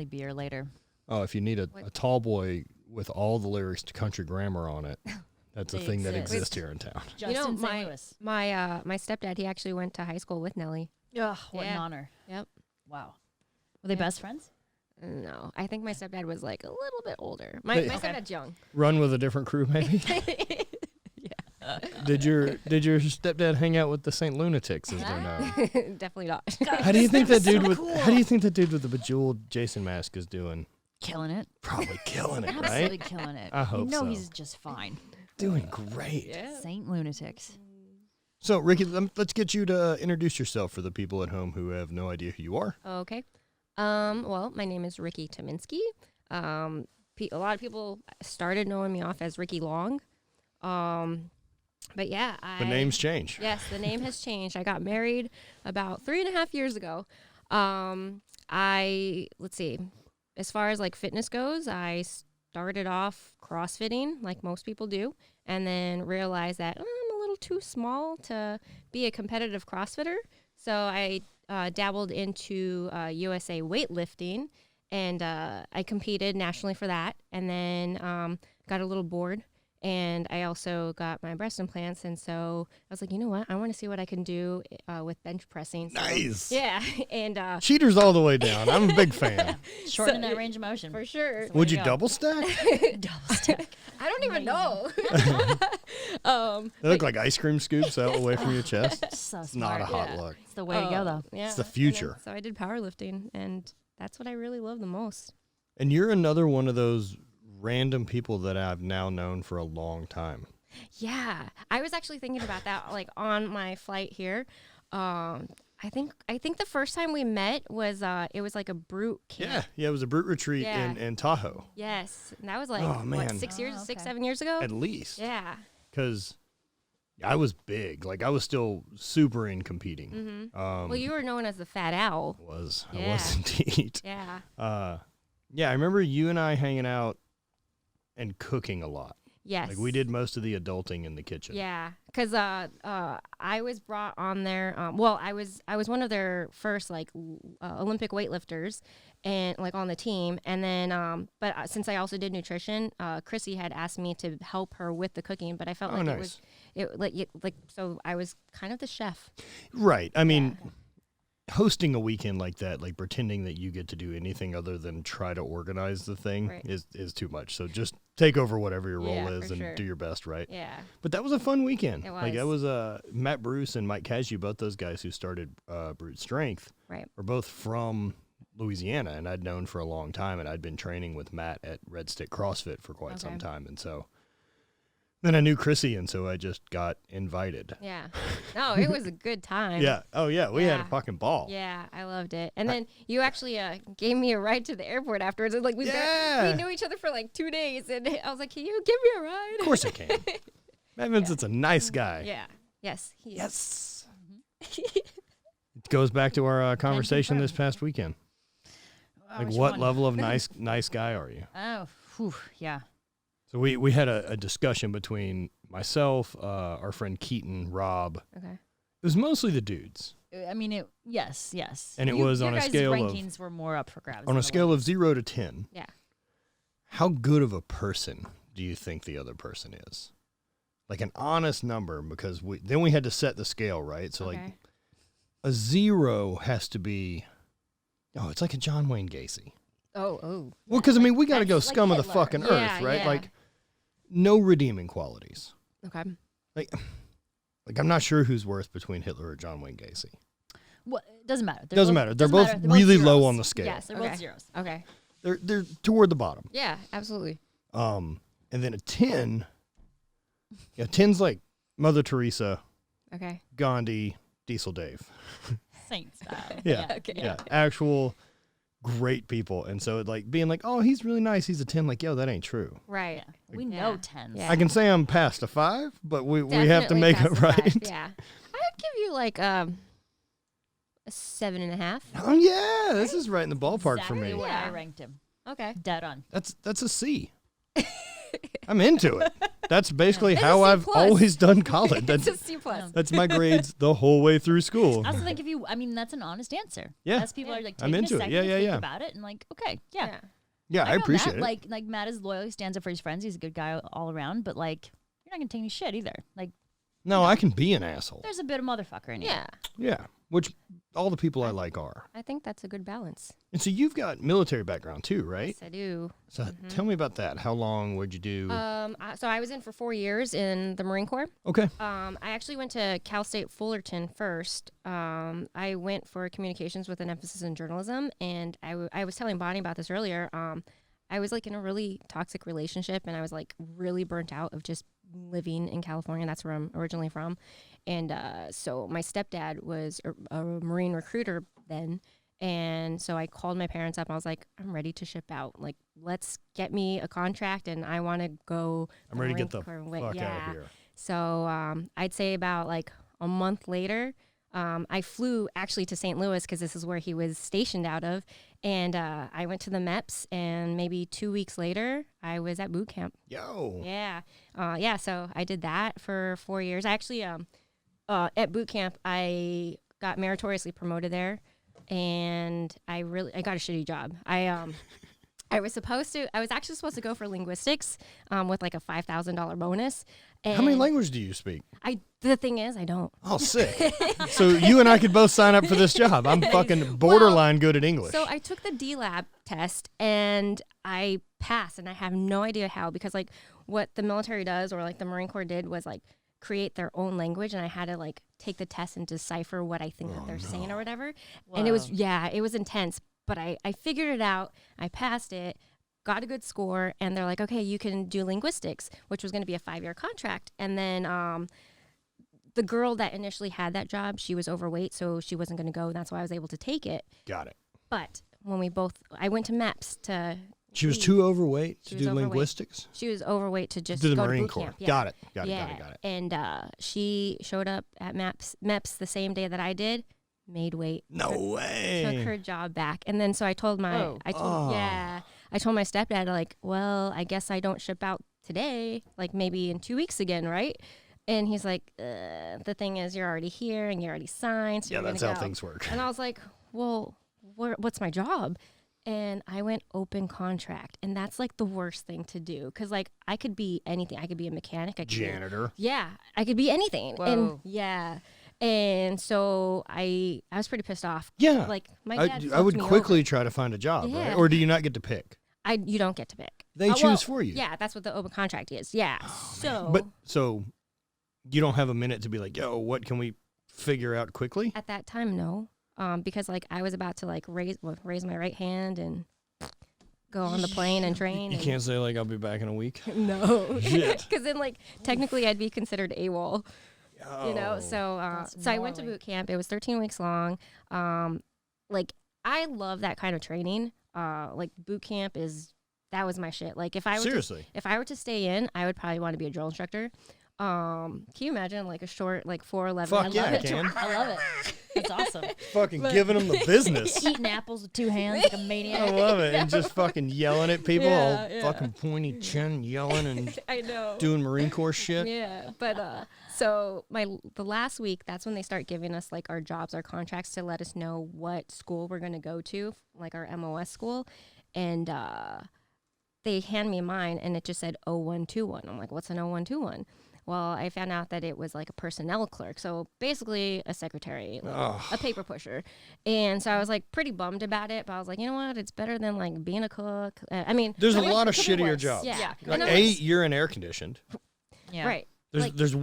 Nelly beer later. Oh, if you need a tall boy with all the lyrics to country grammar on it, that's a thing that exists here in town. Just in St. Louis. My stepdad, he actually went to high school with Nelly. Ugh, what an honor. Yep. Wow. Were they best friends? No, I think my stepdad was like a little bit older. My stepdad's young. Run with a different crew, maybe? Did your stepdad hang out with the St. Lunatics, as they're known? Definitely not. How do you think that dude How do you think that dude with the bejeweled Jason mask is doing? Killing it. Probably killing it, right? Absolutely killing it. I hope so. He's just fine. Doing great. Yeah. Saint Lunatics. So, Riki, let's get you to introduce yourself for the people at home who have no idea who you are. Okay. Well, my name is Riki Tyminski. A lot of people started knowing me off as Riki Long. But yeah, the names change. Yes, the name has changed. I got married about 3.5 years ago. Let's see, as far as like fitness goes, I started off CrossFitting like most people do, and then realized that I'm a little too small to be a competitive CrossFitter. So I dabbled into USA weightlifting, and I competed nationally for that, and then got a little bored. And I also got my breast implants, and so I was like, you know what? I want to see what I can do with bench pressing. So, nice. Yeah, and cheaters all the way down. I'm a big fan. Shorten that range of motion for sure. Would you double stack? Double stack. I don't even know. They look like ice cream scoops out away from your chest. So it's not a hot look. It's the way to go, though. Yeah. It's the future. So I did powerlifting, and that's what I really love the most. And you're another one of those random people that I've now known for a long time. Yeah, I was actually thinking about that, like on my flight here. I think the first time we met was it was like a brute camp. Yeah, it was a brute retreat in Tahoe. Yes, and that was like man. 7 years ago. At least. Yeah. Because I was big, like I was still super in competing. Mm-hmm. Well, you were known as the Fat Owl. I was indeed. Yeah. Yeah, I remember you and I hanging out and cooking a lot. Yes. Like we did most of the adulting in the kitchen. Yeah, because I was brought on there. I was one of their first like Olympic weightlifters, and like on the team. And then, but since I also did nutrition, Chrissy had asked me to help her with the cooking. But I felt so I was kind of the chef. Right. I mean. Hosting a weekend like that, like pretending that you get to do anything other than try to organize the thing is too much. So just take over whatever your role is and do your best, right? Yeah. But that was a fun weekend. It was. Like that was Matt Bruce and Mike Cashew, both those guys who started Brute Strength, were both from Louisiana, and I'd known for a long time, and I'd been training with Matt at Red Stick CrossFit for quite some time, and so. Then I knew Chrissy, and so I just got invited. Yeah. No, it was a good time. Yeah. Oh, yeah. We had a fucking ball. Yeah, I loved it. And then you actually gave me a ride to the airport afterwards. Like we knew each other for like 2 days, and I was like, "Can you give me a ride?" Of course I can. Matt Vincent's a nice guy. Yeah. Yes. He is. Yes. It goes back to our conversation this past weekend. Like, what level of nice guy are you? Oh, yeah. So we had a discussion between myself, our friend Keaton, Rob. Okay. It was mostly the dudes. I mean, yes. And it was on a scale of rankings were more up for grabs. On a scale of 0 to 10. Yeah. How good of a person do you think the other person is? Like an honest number, because then we had to set the scale, right? So like a 0 has to be, it's like a John Wayne Gacy. Oh. Well, because I mean, we got to go scum like of the fucking earth, right? Yeah. Like, no redeeming qualities. Okay. Like I'm not sure who's worse between Hitler or John Wayne Gacy. Well, it doesn't matter. Doesn't matter. They're both really low on the scale. Yes, they're both zeros. Okay. They're toward the bottom. Yeah, absolutely. And then a 10. Yeah, 10's like Mother Teresa. Okay. Gandhi, Diesel Dave. Saint style. Yeah. Okay. Yeah. Actual great people. And so like being like, oh, he's really nice. He's a 10. Like, yo, that ain't true. Right. Yeah. We know 10s. Yeah. I can say I'm past a 5, but we have to make it right. 5, yeah. I'd give you like a 7.5. Oh yeah, this is right in the ballpark for me. Exactly where I ranked him. Okay. Dead on. That's a C. I'm into it. That's basically It's a how C I've plus. always done college. It's That's a C plus. that's my grades the whole way through school. I also think that's an honest answer. Yeah. That's people are like I'm taking into a it. second Yeah, to yeah, think yeah. about it and like, okay, yeah. Yeah, I know appreciate Matt, it. Like Matt is loyal, he stands up for his friends. He's a good guy all around, but like you're not gonna take any shit either. Like No, I can be an asshole. there's a bit of motherfucker in you. Yeah. Yeah, which all the people I like are. I think that's a good balance. And so you've got military background too, right? Yes, I do. So tell me about that. How long would you do? So I was in for 4 years in the Marine Corps. Okay. I actually went to Cal State Fullerton first. I went for communications with an emphasis in journalism, and I was telling Bonnie about this earlier. I was like in a really toxic relationship, and I was like really burnt out of just living in California. That's where I'm originally from. And so my stepdad was a Marine recruiter then. And so I called my parents up. I was like, I'm ready to ship out. Like, let's get me a contract, and I want to go. I'm ready to get the fuck out of here. So I'd say about like a month later, I flew actually to St. Louis because this is where he was stationed out of. And I went to the MEPS, and maybe 2 weeks later, I was at boot camp. Yo. Yeah. So I did that for 4 years. I actually, at boot camp, I got meritoriously promoted there, and I got a shitty job. I was actually supposed to go for linguistics with like a $5,000 bonus. And How many languages do you speak? the thing is, I don't. Oh, sick. So you and I could both sign up for this job. I'm fucking borderline good at English. So I took the D-Lab test and I passed, and I have no idea how, because like what the military does, or like the Marine Corps did, was like create their own language, and I had to like take the test and decipher what I think that they're saying or whatever. Whoa. And it was intense, but I figured it out. I passed it, got a good score, and they're like, okay, you can do linguistics, which was going to be a 5-year contract. And then the girl that initially had that job, she was overweight, so she wasn't going to go. And that's why I was able to take it. Got it. But when I went to MEPS to. She was too overweight to was do overweight. linguistics? She was overweight to just To the go Marine to boot Corps. camp. Yeah. Got it. Yeah. Got it. And she showed up at MEPS the same day that I did, made weight. No way. Took her job back. And then so I told my I told my stepdad, like, well, I guess I don't ship out today, like maybe in 2 weeks again, right? And he's like, the thing is, you're already here and you're already signed. So Yeah, you're that's gonna how go. things work. And I was like, well, what's my job? And I went open contract, and that's like the worst thing to do, because like I could be anything. I could be a mechanic. I could Janitor. I could be anything. Whoa. And so I was pretty pissed off. Yeah. Like my dad I would fucked me quickly over. try to find a job, right? Yeah. Or do you not get to pick? You don't get to pick. They choose for you. Yeah, that's what the open contract is. Yeah. But so you don't have a minute to be like, yo, what can we figure out quickly? At that time, no. Because like I was about to like raise my right hand and go on the plane and train. You can't say like I'll be back in a week. No. Shit. Because then like technically I'd be considered AWOL. You know, Oh. so I went to gnarly. boot camp. It was 13 weeks long. Like I love that kind of training. Like boot camp that was my shit. Like if I were to stay in, I would probably want to be a drill instructor. Can you imagine like a short, like 4'11"? Fuck yeah, I it. can. I love it. It's awesome. Fucking giving them the business. Eating apples with 2 hands like a I maniac. love it. And just fucking yelling at people, Yeah, all yeah. fucking pointy chin, yelling and I know. doing Marine Corps shit. Yeah, but so the last week, that's when they start giving us like our jobs, our contracts, to let us know what school we're going to go to, like our MOS school, and they hand me mine, and it just said 0121. I'm like, what's an 0121? Well, I found out that it was like a personnel clerk, so basically a secretary, like a paper pusher. And so I was like pretty bummed about it, but I was like, you know what? It's better than like being a cook. I mean, There's a it lot of could be shittier worse. jobs. Yeah. Like And I'm you're in air conditioned. Yeah. right. There's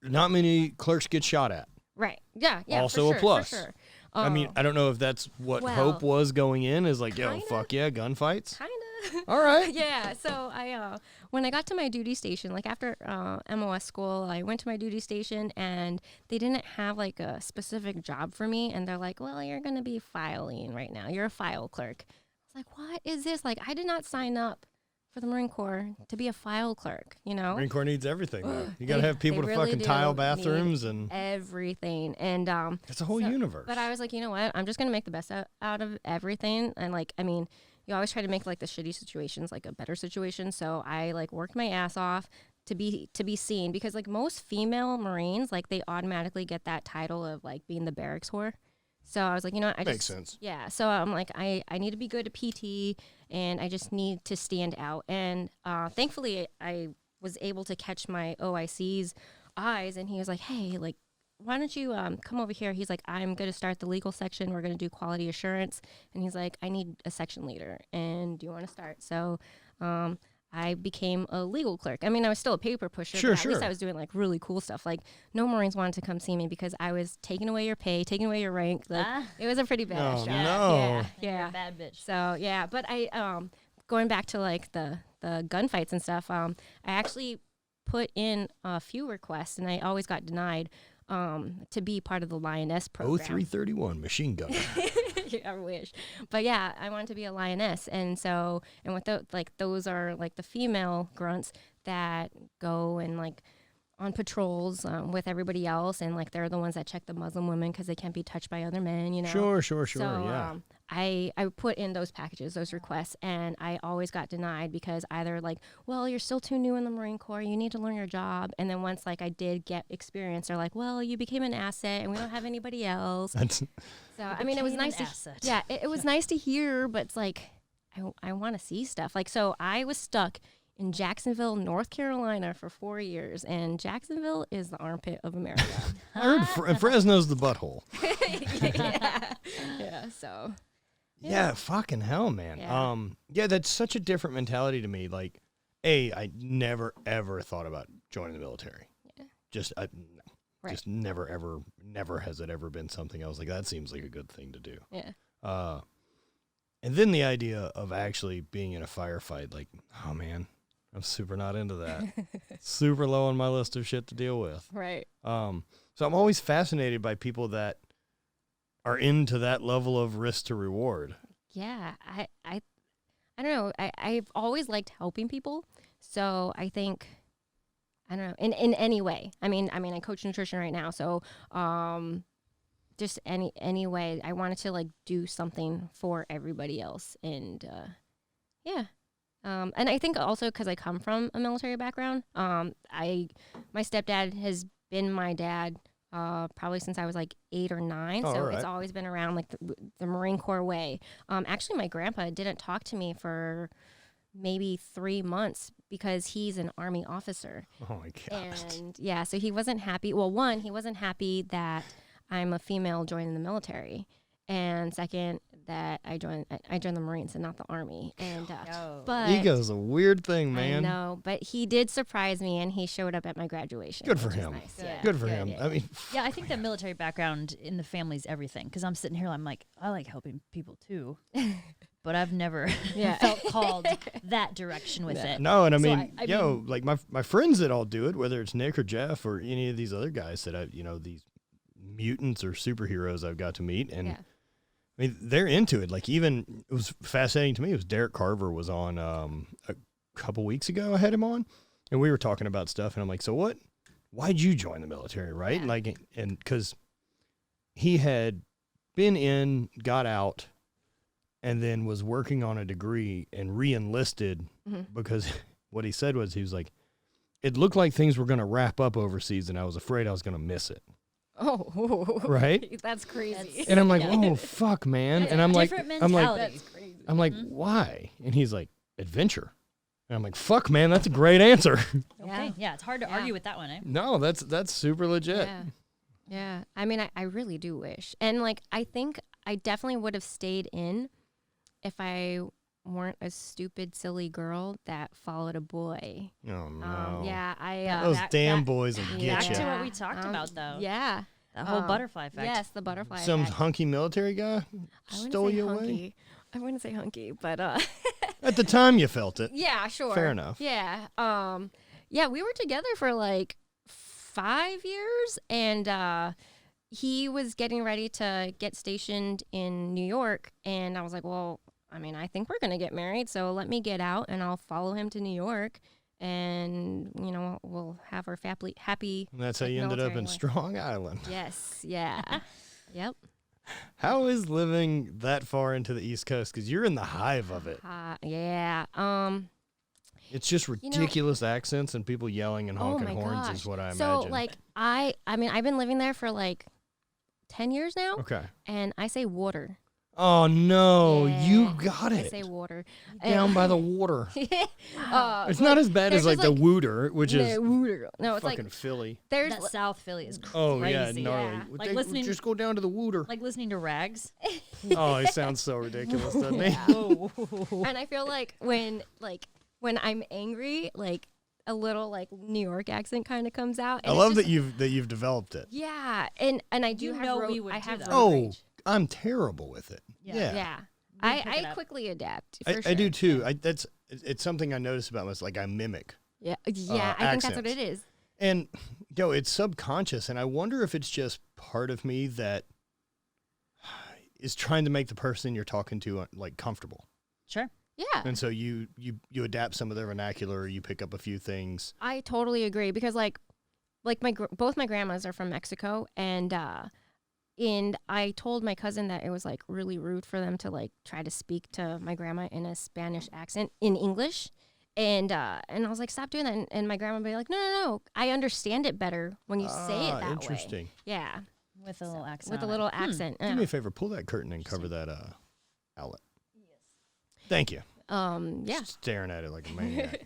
not many clerks get shot at. Right. Yeah. Yeah. Also for a sure, plus. For sure. I mean, I don't know if that's what well, Hope was going in, is like, yo, kinda. fuck yeah, gunfights. Kind of. All right. Yeah. So I, when I got to my duty station, like after MOS school, I went to my duty station, and they didn't have like a specific job for me. And they're like, well, you're going to be filing right now. You're a file clerk. I was like, what is this? Like, I did not sign up for the Marine Corps to be a file clerk, you know? Marine Corps needs everything, man. You got to They- have people they to really fucking do tile need bathrooms and Everything. And it's a whole universe. but I was like, you know what? I'm just going to make the best out of everything. And like, I mean, you always try to make like the shitty situations like a better situation. So I like worked my ass off to be seen, because like most female Marines, like they automatically get that title of like being the barracks whore. So I was like, Makes sense. Yeah. So I'm like, I need to be good at PT, and I just need to stand out. And thankfully I was able to catch my OIC's eyes, and he was like, hey, like, why don't you come over here? He's like, I'm going to start the legal section. We're going to do quality assurance. And he's like, I need a section leader. And do you want to start? So I became a legal clerk. I mean, I was still a paper pusher, Sure, but at least I was doing like really cool stuff. Like no Marines wanted to come see me because I was taking away your pay, taking away your rank. Like it was a pretty bad job. No. Yeah. Bad bitch. So yeah, but I going back to like the gunfights and stuff, I actually put in a few requests, and I always got denied to be part of the Lioness program. 0331 machine gun. I wish. But yeah, I wanted to be a lioness. And so, and with those are like the female grunts that go and like on patrols with everybody else. And like, they're the ones that check the Muslim women because they can't be touched by other men, you know? Sure. So, Yeah. I put in those packages, those requests, and I always got denied because either like, well, you're still too new in the Marine Corps, you need to learn your job. And then once like I did get experience, they're like, well, you became an asset and we don't have anybody else. So I mean, it was nice it was nice to hear, but it's like I want to see stuff. Like, so I was stuck in Jacksonville, North Carolina for 4 years, and Jacksonville is the armpit of America. I heard Fresno's the butthole. Yeah, so. Yeah, fucking hell, man. Yeah. That's such a different mentality to me. Like, I never ever thought about joining the military. Yeah. Just never has it ever been something else. Like, that seems like a good thing to do. Yeah. And then the idea of actually being in a firefight, like, oh man, I'm super not into that. Super low on my list of shit to deal with. Right. So I'm always fascinated by people that are into that level of risk to reward. Yeah, I don't know. I've always liked helping people. So I think, I don't know, in any way. I mean, I coach nutrition right now. So just any way. I wanted to like do something for everybody else. And yeah. And I think also because I come from a military background, my stepdad has been my dad probably since I was like 8 or 9. So right. It's always been around like the Marine Corps way. Actually, my grandpa didn't talk to me for maybe 3 months because he's an Army officer. Oh my God. And yeah, so he wasn't happy. Well, one, he wasn't happy that I'm a female joining the military. And second, that I joined the Marines and not the Army. And but ego's a weird thing, man. I know, but he did surprise me, and he showed up at my graduation. Good for him. Nice. Good for him. Yeah. I mean, yeah, I think the military background in the family is everything. Because I'm sitting here, I'm like, I like helping people too, but I've never felt called that direction with it. No, and I So mean, I mean, like my friends that all do it, whether it's Nick or Jeff or any of these other guys that these mutants or superheroes I've got to meet, and I mean, they're into it. Like, even, it was fascinating to me. It was Derek Carver was on a couple weeks ago. I had him on, and we were talking about stuff. And I'm like, so why'd you join the military, right? Yeah. And because he had been in, got out, and then was working on a degree and re-enlisted because what he said was, he was like, it looked like things were going to wrap up overseas, and I was afraid I was going to miss it. Oh, right. That's crazy. And I'm like, oh fuck, man. And I'm like, that's crazy. I'm like, why? And he's like, adventure. And I'm like, fuck, man, that's a great answer. Okay, yeah, it's hard to argue with that one, eh? No, that's super legit. Yeah. I mean, I really do wish, and like, I think I definitely would have stayed in if I weren't a stupid, silly girl that followed a boy. Oh no. Those damn boys will get Back you. to what we talked about, though. Yeah. The whole butterfly effect. Yes, the butterfly Some effect. hunky military guy stole you away? I wouldn't say hunky, but at the time you felt it. Yeah, sure. Fair enough. Yeah. We were together for like 5 years, and he was getting ready to get stationed in New York, and I was like, well, I mean, I think we're going to get married, so let me get out and I'll follow him to New York, and, we'll have our happy And that's how you ended up in life. Strong Island. Yes. Yeah. Yep. How is living that far into the East Coast? Because you're in the hive of it. Yeah. It's just ridiculous accents and people yelling and honking horns is what I imagine. So, like, I mean, I've been living there for, like, 10 years now. Okay. And I say water. Oh, no. Yeah, you got it. I say water. Down by the water. It's not as bad as, like, the Wooter, which is no, it's fucking like, Philly. There's that South Philly is crazy. Oh, yeah, gnarly. Yeah. Like listening, just go down to the Wooter. like listening to Rags. Oh, it sounds so ridiculous, doesn't it? And I feel like when I'm angry, like a little like New York accent kind of comes out. I love that you've developed it. Yeah, and I do I have road rage. I'm terrible with it. Yeah. I quickly adapt. For sure. I do too. It's something I notice about myself. Like I mimic. Yeah. I think that's what it is. And it's subconscious, and I wonder if it's just part of me that is trying to make the person you're talking to like comfortable. Sure. Yeah. And so you adapt some of their vernacular, you pick up a few things. I totally agree because like both my grandmas are from Mexico, and I told my cousin that it was like really rude for them to like try to speak to my grandma in a Spanish accent in English. And I was like, stop doing that. And my grandma would be like, no, I understand it better when you say it that interesting. way. Yeah. With a little accent. With a little accent. Do me a favor, pull that curtain and cover that outlet. Thank you. Yeah. Just staring at it like a maniac.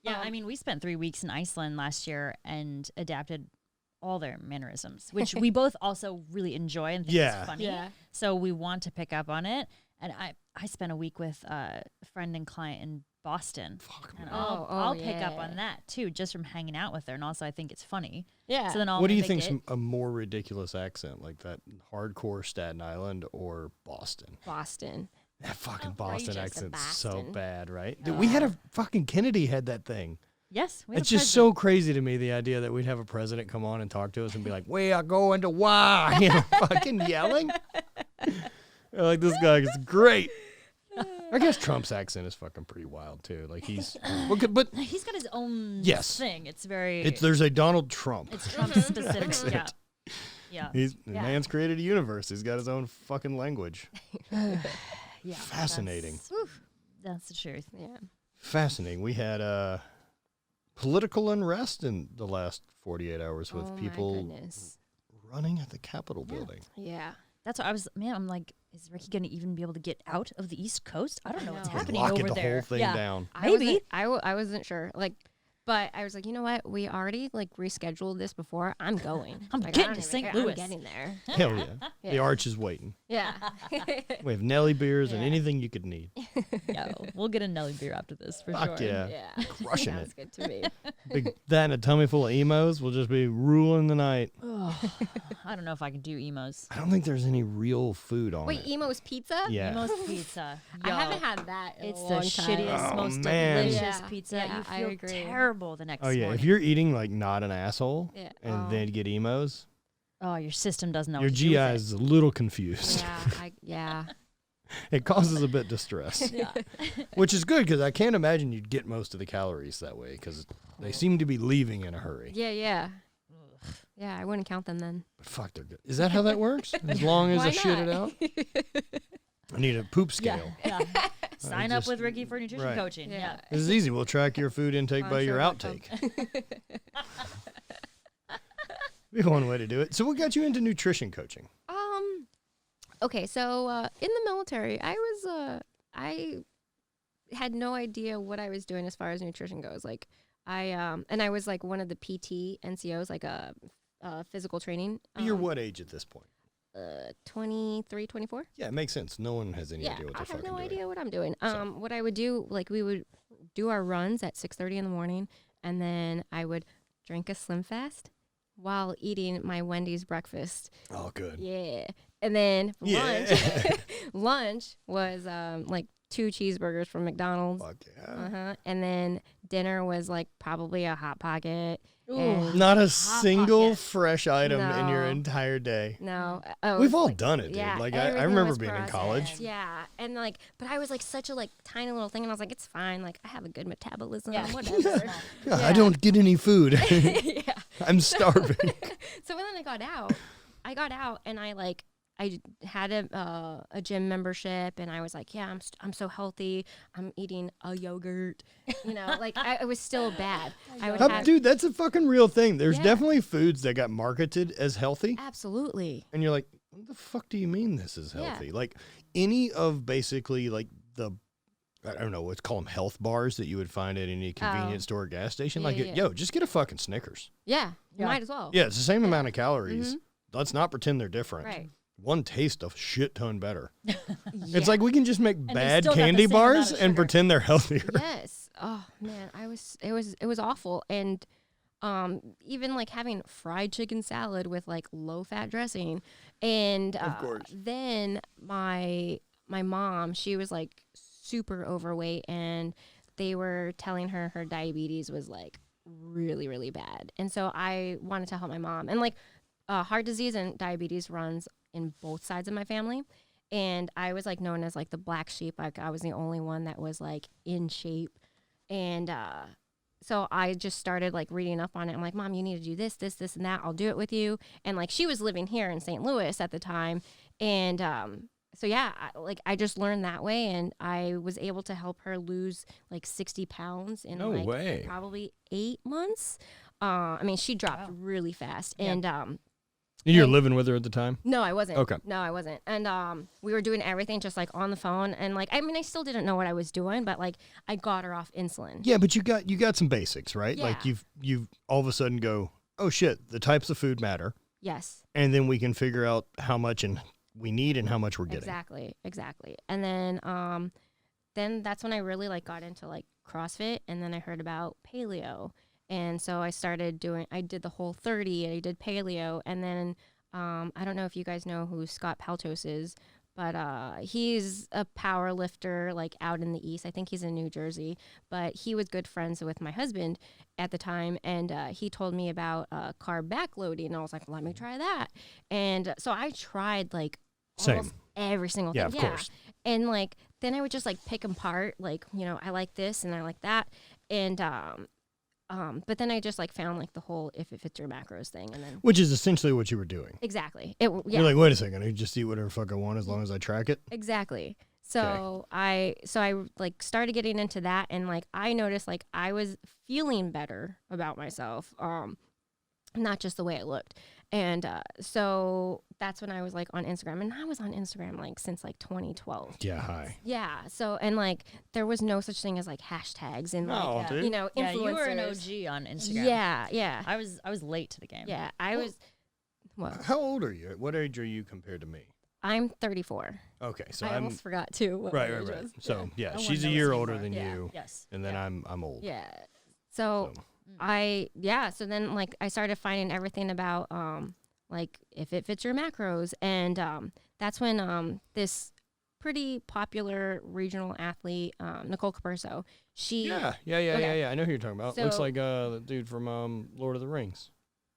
Yeah, I mean, we spent 3 weeks in Iceland last year and adapted all their mannerisms, which we both also really enjoy and think is funny. Yeah. So we want to pick up on it. And I spent a week with a friend and client in Boston. And I'll pick up on that too, just from hanging out with her. And also I think it's funny. Yeah. So then what do you think's a more ridiculous accent, like that hardcore Staten Island or Boston? Boston. That fucking Boston accent's so bad, right? Dude, we had a fucking Kennedy had that thing. Yes. It's just so crazy to me, the idea that we'd have a president come on and talk to us and be like, we are going to why? You know, fucking yelling. Like, this guy is great. I guess Trump's accent is fucking pretty wild, too. Like, but he's got his own thing. It's very... There's a Donald Trump. It's Trump-specific. Yeah. Man's created a universe. He's got his own fucking language. Yeah, fascinating. That's the truth. Yeah. Fascinating. We had political unrest in the last 48 hours with people running at the Capitol building. Yeah. That's what I'm like, is Riki going to even be able to get out of the East Coast? I don't know what's happening over there. The whole thing down. Maybe. I wasn't sure. Like, but I was like, you know what? We already like rescheduled this before. I'm going. I'm getting to St. Louis. I'm getting there. Hell yeah. The arch is waiting. Yeah. We have Nelly beers and anything you could need. Yeah, we'll get a Nelly beer after this for sure. Yeah. Crushing Sounds good to me. That and a tummy full of emos will just be ruling the night. I don't know if I can do emos. I don't think there's any real food on it. Wait, Emo's Pizza? Yeah. Emo's Pizza. I haven't had that in it's a long the time. shittiest, most delicious pizza. Yeah, you I feel agree. terrible the next morning. If you're eating like not an asshole and then get emos. Oh, your system doesn't know your what to do GI with is a little confused. Yeah. It causes a bit of distress. Which is good because I can't imagine you'd get most of the calories that way because they seem to be leaving in a hurry. Yeah. Yeah, I wouldn't count them then. But fuck, they're good. Is that how that works? As long as I shit it out? I need a poop scale. Yeah. Sign up with Riki for nutrition coaching. Yeah. This is easy. We'll track your food intake by your outtake. Be one way to do it. So what got you into nutrition coaching? Okay, so in the military, I had no idea what I was doing as far as nutrition goes. Like I was like one of the PT NCOs, like a physical training. You're what age at this point? 23, 24. Yeah, it makes sense. No one has any idea what they're fucking doing. I have no idea what I'm doing. What I would do, like we would do our runs at 6:30 in the morning, and then I would drink a Slim Fast while eating my Wendy's breakfast. Oh, good. Yeah. And then lunch was like 2 cheeseburgers from McDonald's. Fuck yeah. And then dinner was like probably a Hot Pocket. Not a single fresh item in your entire day. No. We've all done it, dude. Yeah, like I remember being in college. Yeah. And like, but I was like such a like tiny little thing, and I was like, it's fine. Like I have a good metabolism. Yeah. Whatever. I don't get any food. Yeah. I'm starving. So when I got out and I I had a gym membership, and I was like, yeah, I'm so healthy. I'm eating a yogurt. You know, like I was still bad. Dude, that's a fucking real thing. There's definitely foods that got marketed as healthy. Absolutely. And you're like, what the fuck do you mean this is healthy? Like any of basically like I don't know, let's call them health bars that you would find at any convenience store or gas station. Yo, just get a fucking Snickers. Yeah, you might as well. Yeah, it's the same amount of calories. Let's not pretend they're different. Right. One tastes a shit ton better. It's like we can just make bad candy the bars and pretend they're healthier. Yes. Oh man, it was awful. And even like having fried chicken salad with like low fat dressing. And of course. Then my mom, she was like super overweight, and they were telling her diabetes was like really, really bad. And so I wanted to help my mom. And like heart disease and diabetes runs in both sides of my family. And I was like known as like the black sheep. Like I was the only one that was like in shape. And so I just started like reading up on it. I'm like, Mom, you need to do this, this, this, and that. I'll do it with you. And like she was living here in St. Louis at the time. And so yeah, I just learned that way, and I was able to help her lose like 60 pounds in probably 8 months. I mean, she dropped really fast. And you were living with her at the time? No, I wasn't. Okay. No, I wasn't. And we were doing everything just like on the phone, and like I mean, I still didn't know what I was doing, but like I got her off insulin. Yeah, but you got some basics, right? Yeah. Like you've all of a sudden go, oh shit, the types of food matter. Yes. And then we can figure out how much we need and how much we're getting. Exactly. And then that's when I really like got into like CrossFit, and then I heard about paleo. And so I did the whole 30, I did paleo, and then I don't know if you guys know who Scott Paltos is, but he's a power lifter like out in the East. I think he's in New Jersey, but he was good friends with my husband at the time, and he told me about carb backloading, and I was like, let me try that. And so I tried like almost every single thing. Yeah, of course. And like then I would just like pick them apart, like, you know, I like this and I like that. And but then I just like found like the whole if it fits your macros thing, and then which is essentially what you were doing. Exactly. You're like, wait a second, I just eat whatever the fuck I want as long as I track it. Exactly. So I like started getting into that, and like I noticed like I was feeling better about myself, not just the way it looked. And so that's when I was like on Instagram, and I was on Instagram like since like 2012. Yeah, hi. Yeah. So and like there was no such thing as like hashtags and like you know, influencers. Yeah, you were an OG on Instagram. Yeah. I was late to the game. Yeah, I was. What? How old are you? What age are you compared to me? I'm 34. Okay, so I almost forgot too. What right. Was. So yeah, she's a year older than you. Yes. And then I'm old. Yeah. So so then like I started finding everything about like if it fits your macros, and that's when this pretty popular regional athlete, Nicole Caperso, she I know who you're talking about. So, looks like the dude from Lord of the Rings.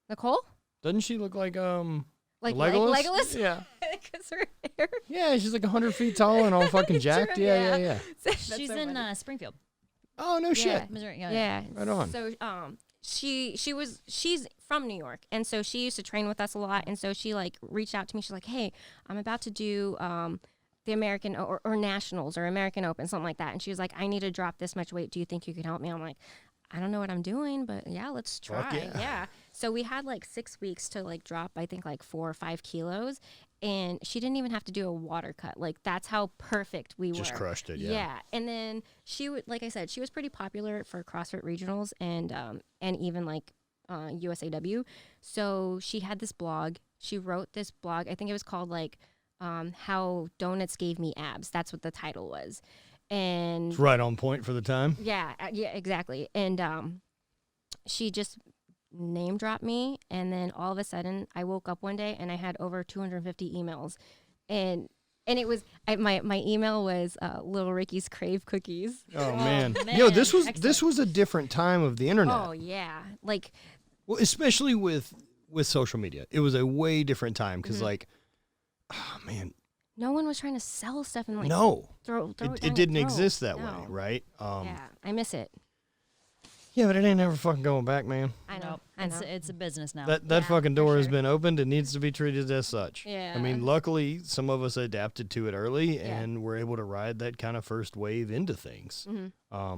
Nicole? Doesn't she look like Legolas? Legolas? Yeah. Because her hair. Yeah, she's like 100 feet tall and all fucking jacked. Yeah. She's so in Springfield. Oh no shit. Missouri. Yeah. Right on. So she's from New York, and so she used to train with us a lot, and so she like reached out to me. She's like, hey, I'm about to do the American or Nationals or American Open, something like that, and she was like, I need to drop this much weight, do you think you could help me? I'm like, I don't know what I'm doing, but yeah, let's try. Yeah. So we had like 6 weeks to like drop, I think like 4 or 5 kilos, and she didn't even have to do a water cut. Like that's how perfect we were. Just crushed it. Yeah. And then she would, like I said, she was pretty popular for CrossFit regionals and even like USAW. So she had this blog. She wrote this blog. I think it was called like How Donuts Gave Me Abs. That's what the title was. And it's right on point for the time. Yeah, exactly. And she just name dropped me, and then all of a sudden I woke up one day and I had over 250 emails, and it was my email was Little Ricky's Crave Cookies. Oh man. Yo, this was a different time of the internet. Oh yeah, like especially with social media, it was a way different time because like, oh man. No one was trying to sell stuff and like no, throw it didn't exist that way, right? Yeah, I miss it. Yeah, but it ain't never fucking going back, man. I know. It's a business now. That fucking door has been opened. It needs to be treated as such. Yeah. I mean, luckily, some of us adapted to it early and were able to ride that kind of first wave into things. I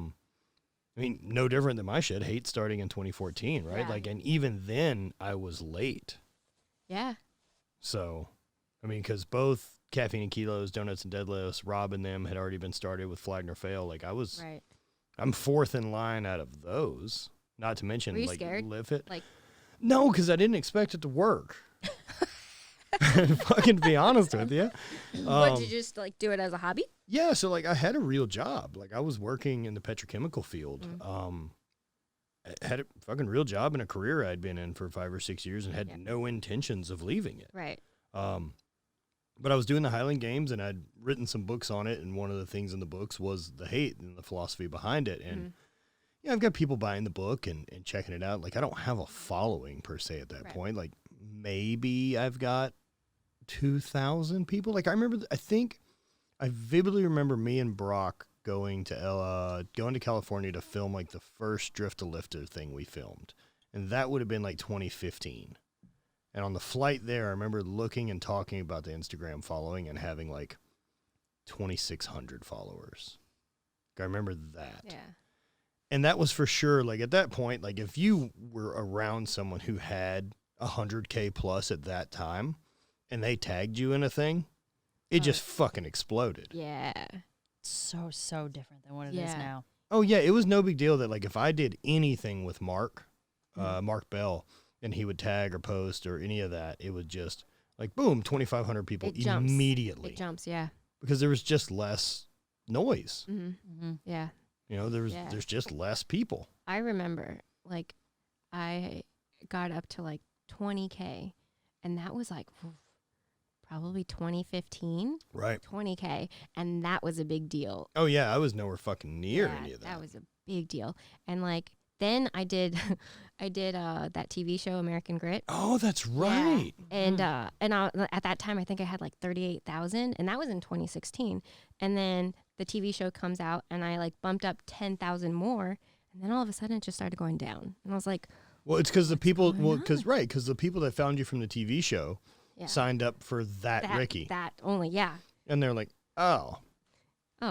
mean, no different than my shit. Hate starting in 2014, right? Like, and even then, I was late. Yeah. So, I mean, because both Caffeine and Kilos, Donuts and Deadlifts, Rob and them had already been started with Flagner Fail. Like, I'm fourth in line out of those. Not to mention, were you like, scared? Live It. Like, no, because I didn't expect it to work. Fucking be honest with you. What, did you just like do it as a hobby? Yeah, so like I had a real job. Like I was working in the petrochemical field. I had a fucking real job and a career I'd been in for 5 or 6 years and had no intentions of leaving it. Right. But I was doing the Highland Games and I'd written some books on it, and one of the things in the books was the hate and the philosophy behind it. And I've got people buying the book and checking it out. Like I don't have a following per se at that point. Like maybe I've got 2,000 people. Like I vividly remember me and Brock going to California to film like the first Drift to Lifter thing we filmed. And that would have been like 2015. And on the flight there, I remember looking and talking about the Instagram following and having like 2,600 followers. I remember that. Yeah. And that was for sure, like at that point, like if you were around someone who had 100K plus at that time and they tagged you in a thing, it just fucking exploded. Yeah. So different than what it is now. Oh yeah, it was no big deal that like if I did anything with Mark Bell, and he would tag or post or any of that, it would just like boom, 2,500 people immediately. It jumps, yeah. Because there was just less noise. Yeah. You know, there's just less people. I remember like I got up to like 20K, and that was like probably 2015. Right. 20K, and that was a big deal. Oh yeah, I was nowhere fucking near any of that. That was a big deal. And like then I did that TV show American Grit. Oh, that's right. Yeah. And at that time I think I had like 38,000, and that was in 2016. And then the TV show comes out and I like bumped up 10,000 more, and then all of a sudden it just started going down. And I was like, well, it's because the people because the people that found you from the TV show signed up for that Riki. That only, yeah. And they're like, "Oh,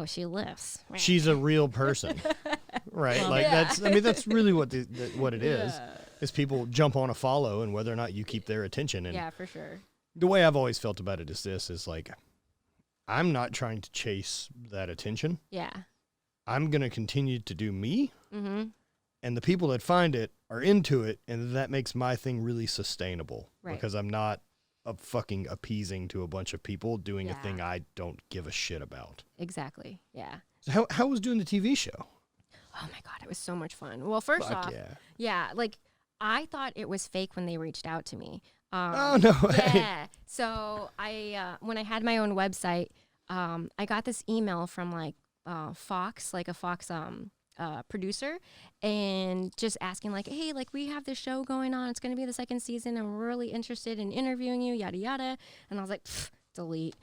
she lifts. She's a real person." Right, well, like that's really what it is. Is people jump on a follow, and whether or not you keep their attention. And yeah, for sure. The way I've always felt about it is like, I'm not trying to chase that attention. Yeah, I'm gonna continue to do me, and the people that find it are into it, and that makes my thing really sustainable. Right. Because I'm not fucking appeasing to a bunch of people doing a thing I don't give a shit about. Exactly. Yeah. So how was doing the TV show? Oh my God, it was so much fun. Well, first off, like I thought it was fake when they reached out to me. Oh no way. Yeah. So I when I had my own website, I got this email from like Fox, like a Fox producer, and just asking like, hey, like we have this show going on. It's going to be the second season, and we're really interested in interviewing you, yada yada. And I was like, delete.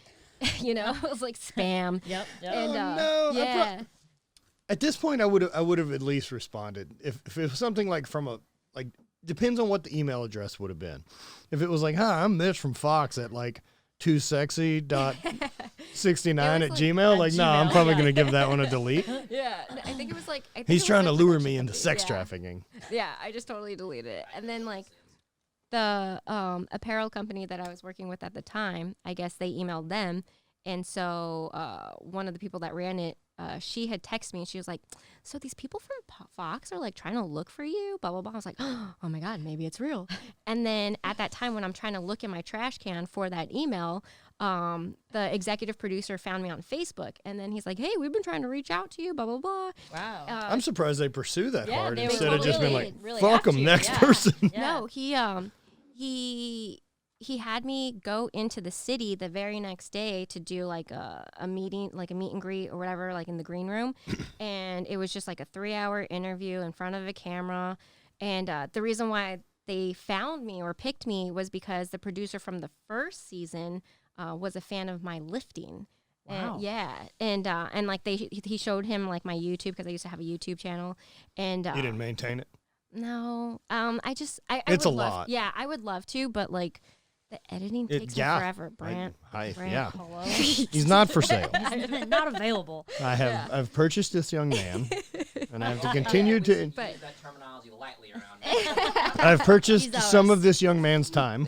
You know, it was like spam. Yep. And no. yeah. At this point, I would have at least responded if it was something like from a like depends on what the email address would have been. If it was like, "Hi, I'm Mitch from Fox" at like 2sexy.69@gmail, like no, I'm probably gonna give that one a delete. Yeah, I think it was like he's trying to lure me into sex trafficking. Yeah, I just totally deleted it. And then like the apparel company that I was working with at the time, I guess they emailed them, and so one of the people that ran it. She had texted me and she was like, so these people from Fox are like trying to look for you, blah, blah, blah. I was like, oh my God, maybe it's real. And then at that time when I'm trying to look in my trash can for that email, the executive producer found me on Facebook. And then he's like, hey, we've been trying to reach out to you, blah, blah, blah. Wow. I'm surprised they pursue that hard instead of just being like, really fuck them, next person. Yeah. No, he had me go into the city the very next day to do like a meeting, like a meet and greet or whatever, like in the green room. And it was just like a 3-hour interview in front of a camera. And the reason why they found me or picked me was because the producer from the first season was a fan of my lifting. Wow. And like he showed him like my YouTube, because I used to have a YouTube channel, and you didn't maintain it. No, it's a lot. lot. Yeah, I would love to, but like the editing takes forever. Brant, yeah. Hello? He's not for sale. He's not available. I've purchased this young man, and I have to continue to. Use that terminology lightly around. I've purchased some of this young man's time.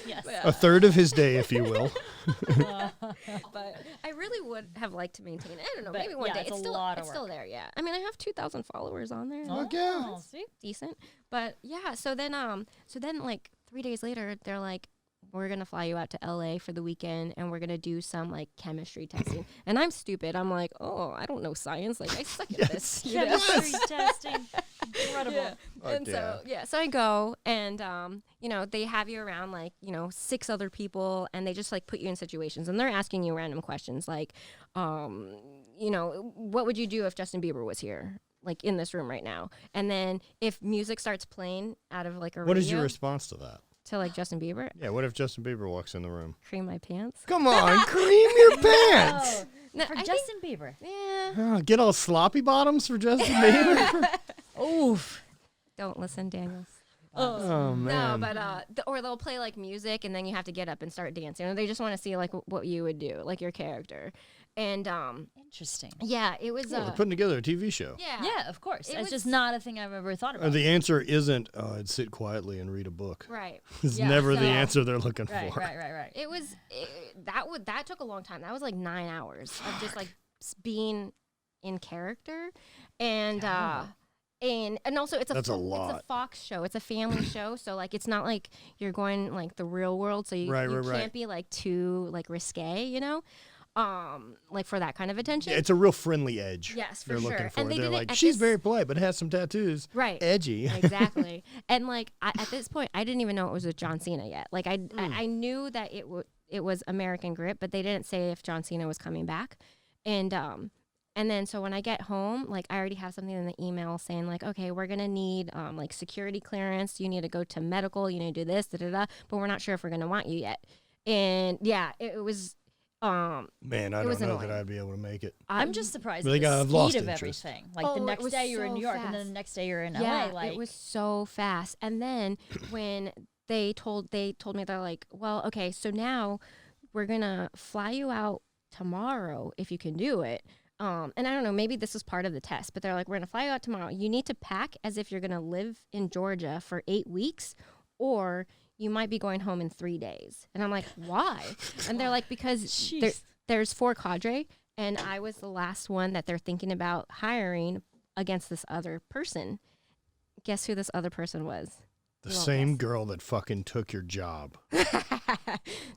Yes. A third of his day, if you will. But I really would have liked to maintain it. I don't know, maybe one day. It's still there. Yeah, I mean, I have 2,000 followers on there. Oh, yeah. See? Decent. But yeah, so then like 3 days later, they're like, we're gonna fly you out to LA for the weekend, and we're gonna do some like chemistry testing. And I'm stupid. I'm like, oh, I don't know science. Like I suck at this. Chemistry testing. Incredible. Yeah. And so I go, and they have you around like 6 other people, and they just like put you in situations, and they're asking you random questions like, what would you do if Justin Bieber was here, like in this room right now? And then if music starts playing out of like a radio, what is your response to that? To like Justin Bieber? Yeah, what if Justin Bieber walks in the room? Cream my pants. Come on, cream your pants. No, for Justin Bieber. Yeah. Get all sloppy bottoms for Justin Bieber. Oof. Don't listen, Daniels. Oh man. No, but or they'll play like music, and then you have to get up and start dancing. And they just want to see like what you would do, like your character. And interesting. Yeah, it was. They're putting together a TV show. Yeah, of course. It's just not a thing I've ever thought about. The answer isn't, I'd sit quietly and read a book. Right. It's never the answer they're looking for. Right. It was that took a long time. That was like 9 hours of just like being in character, and also it's a lot. It's a Fox show. It's a family show, so like it's not like you're going like the real world. So you can't be like too like risque, like for that kind of attention. Yeah, it's a real friendly edge. Yes, for they're sure. looking for. And they're like, she's very polite, but has some tattoos. Right. Edgy. Exactly. And like at this point, I didn't even know it was with John Cena yet. Like I knew that it was American Grip, but they didn't say if John Cena was coming back. And then so when I get home, like I already have something in the email saying like, okay, we're gonna need like security clearance. You need to go to medical. You need to do this, but we're not sure if we're gonna want you yet. And yeah, it was. Man, I don't know that I'd be able to make it. I'm just surprised at the I've lost speed of interest. everything. Like the next day you're in New York, and then the next day you're in LA. Like it was so fast. And then when they told me, they're like, well, okay, so now we're gonna fly you out tomorrow if you can do it. And I don't know, maybe this was part of the test, but they're like, we're gonna fly you out tomorrow. You need to pack as if you're gonna live in Georgia for 8 weeks, or you might be going home in 3 days. And I'm like, why? And they're like, because there's 4 cadre, and I was the last one that they're thinking about hiring against this other person. Guess who this other person was? The same girl that fucking took your job.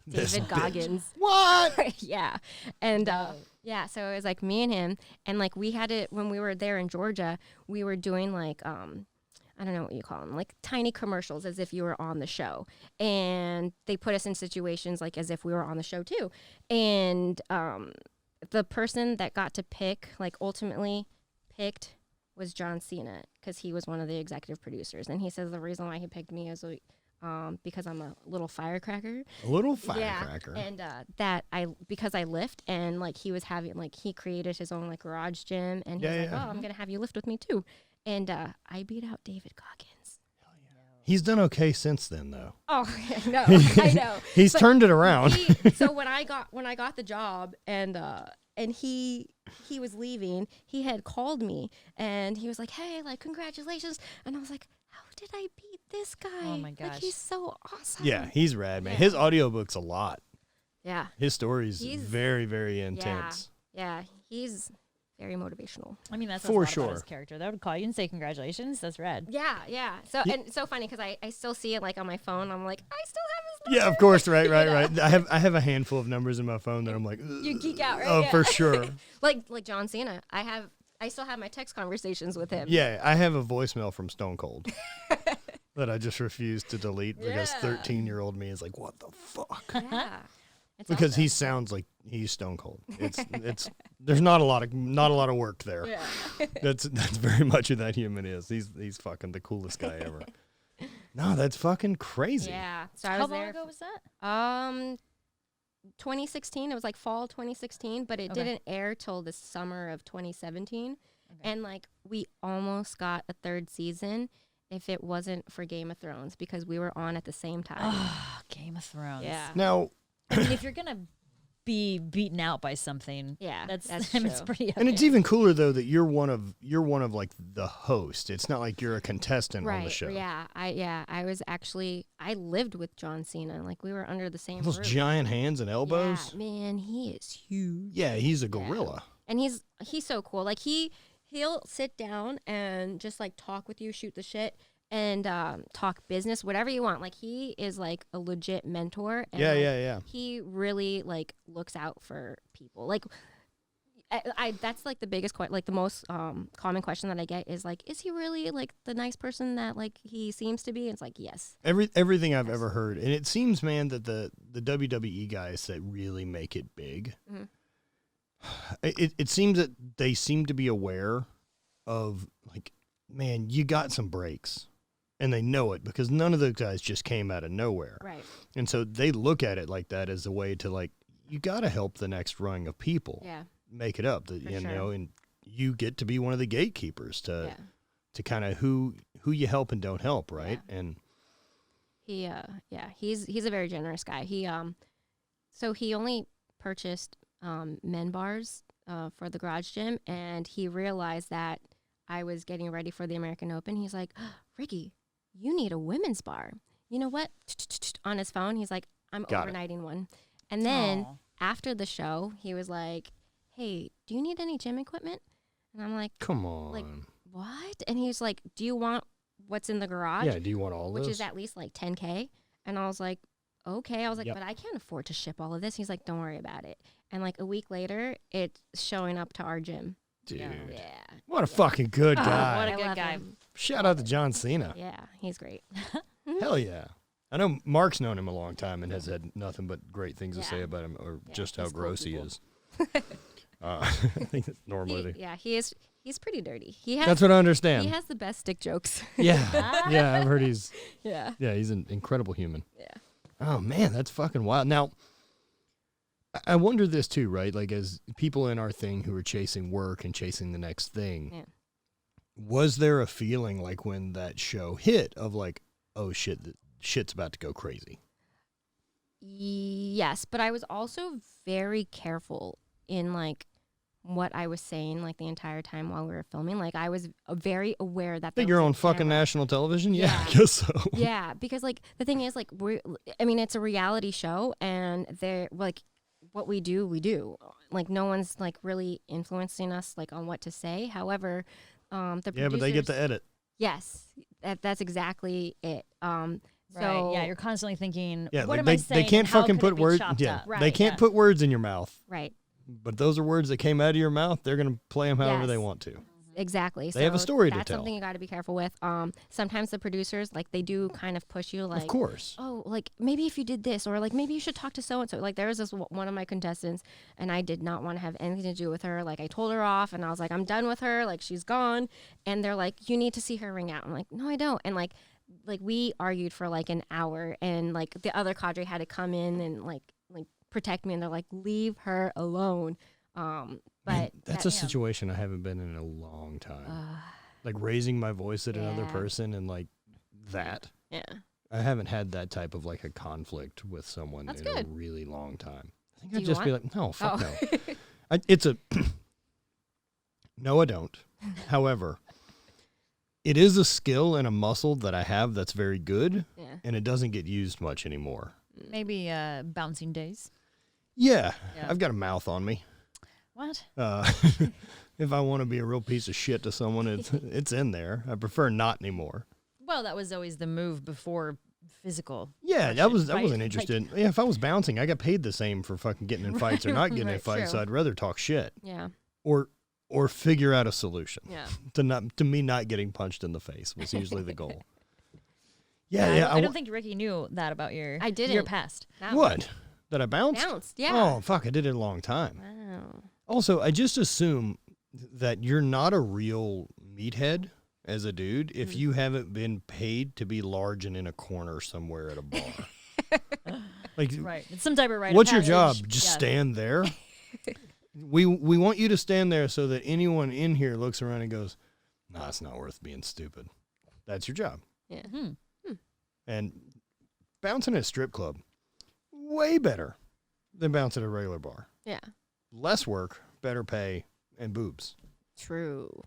David Goggins. What? Yeah. And so it was like me and him, and like we had it when we were there in Georgia, we were doing like I don't know what you call them, like tiny commercials as if you were on the show. And they put us in situations like as if we were on the show too. And the person that got to pick, like ultimately picked, was John Cena, because he was one of the executive producers. And he says the reason why he picked me is because I'm a little firecracker. A little firecracker. Yeah, and because I lift, and like he was having, like he created his own like garage gym, and he was like, oh, I'm going to have you lift with me too. And I beat out David Goggins. He's done okay since then, though. Oh, I know. He's turned it around. So when I got the job, and he was leaving, he had called me, and he was like, hey, like, congratulations. And I was like, how did I beat this guy? Oh my gosh. Like, he's so awesome. Yeah, he's rad, man. His audiobook's a lot. Yeah. His story's very, very intense. Yeah, he's very motivational. I mean, that's for a sure. About his character. They would call you and say congratulations. That's rad. Yeah. So and it's so funny because I still see it like on my phone. I'm like, I still have his number. Yeah, of course, right. I have a handful of numbers in my phone that I'm like, ugh. You geek out, right? Oh, for sure. like John Cena. I still have my text conversations with him. Yeah, I have a voicemail from Stone Cold that I just refuse to delete because 13-year-old me is like, what the fuck? Yeah. Because he sounds like he's Stone Cold. It's there's not a lot of work there. Yeah. That's very much who that human is. He's fucking the coolest guy ever. No, that's fucking crazy. Yeah. So How long ago was that? 2016. It was like fall 2016, but it didn't air till the summer of 2017. And like we almost got a third season if it wasn't for Game of Thrones, because we were on at the same time. Oh, Game of Thrones. Yeah. Now, I mean, if you're gonna be beaten out by something, that's I mean, it's pretty epic. and it's even cooler though that you're one of like the host. It's not like you're a contestant on the show. Yeah. I lived with John Cena. Like we were under the same Those roof. giant hands and elbows. Yeah, man, he is huge. Yeah, he's a gorilla. And he's so cool. Like he'll sit down and just like talk with you, shoot the shit, and talk business, whatever you want. Like he is like a legit mentor. And Yeah. He really like looks out for people. Like I that's like the biggest like the most common question that I get is like, is he really like the nice person that like he seems to be? And it's like, yes. Everything I've ever heard, and it seems, man, that the WWE guys that really make it big. Mm-hmm. It seems that they seem to be aware of, like, man, you got some breaks, and they know it because none of those guys just came out of nowhere. Right. And so they look at it like that as a way to, like, you got to help the next rung of people make it up. Know, and you get to be one of the gatekeepers to kind of who you help and don't help, right? Yeah. And he's a very generous guy. So he only purchased men bars for the garage gym, and he realized that I was getting ready for the American Open. He's like, oh, Riki, you need a women's bar. You know what? On his phone, he's like, I'm overnighting one. And then after the show, he was like, hey, do you need any gym equipment? And I'm like, come on. Like, what? And he's like, do you want what's in the garage? Yeah, do you want all which this? Is at least like 10K. And I was like, okay. I was like, but I can't afford to ship all of this. He's like, don't worry about it. And like a week later, it's showing up to our gym. Dude. Yeah. What a fucking good guy. What a good guy. Shout out to John Cena. Yeah, he's great. Hell yeah. I know Mark's known him a long time and has had nothing but great things to say about him, or just how gross he is. I think that's normally. He's pretty dirty. That's what I understand. He has the best stick jokes. Yeah. Yeah, I've heard he's. Yeah, he's an incredible human. Yeah. Oh, man, that's fucking wild. Now, I wonder this too, right? Like, as people in our thing who are chasing work and chasing the next thing, was there a feeling like when that show hit of like, oh shit, shit's about to go crazy? Yes, but I was also very careful in like what I was saying like the entire time while we were filming. Like I was very aware that you're on fucking national television. Yeah, I guess so. Yeah, because like the thing is like it's a reality show, and they're like what we do. Like no one's like really influencing us like on what to say. However, the producers, but they get to edit. Yes, that's exactly it. Right. Yeah, you're constantly thinking, what like am I saying? They can't fucking put words. Yeah, right, they can't put words in your mouth. Right. But those are words that came out of your mouth. They're gonna play them however they want to. Exactly. They have a story to tell. That's something you got to be careful with. Sometimes the producers like they do kind of push you like, of course. Oh, like maybe if you did this, or like maybe you should talk to so and so. Like there was this one of my contestants, and I did not want to have anything to do with her. Like I told her off, and I was like, I'm done with her. Like she's gone. And they're like, you need to see her ring out. I'm like, no, I don't. And like we argued for like an hour, and like the other cadre had to come in and like protect me, and they're like, leave her alone. But that's a situation I haven't been in a long time. Like raising my voice at another person and like that. Yeah. I haven't had that type of like a conflict with someone That's in good. a really long time. I think Do I'd you just be want? like, no, fuck no. No, I don't. However, it is a skill and a muscle that I have that's very good, and it doesn't get used much anymore. Maybe bouncing days. Yeah, I've got a mouth on me. What? If I want to be a real piece of shit to someone, it's in there. I prefer not anymore. Well, that was always the move before physical. Yeah, I wasn't interested. Like, if I was bouncing, I got paid the same for fucking getting in fights or not getting in fights. So I'd rather talk shit. Yeah. Or figure out a solution. Yeah. To me not getting punched in the face was usually the goal. I don't think Riki knew that about your past. What? That I bounced? Bounced, yeah. Oh, fuck, I did it a long time. Wow. Also, I just assume that you're not a real meathead as a dude if you haven't been paid to be large and in a corner somewhere at a bar. Like, right. It's some type of right. What's your job? Just stand there. We want you to stand there so that anyone in here looks around and goes, "Nah, it's not worth being stupid." That's your job. Yeah. And bouncing at a strip club, way better than bouncing at a regular bar. Yeah. Less work, better pay, and boobs. True.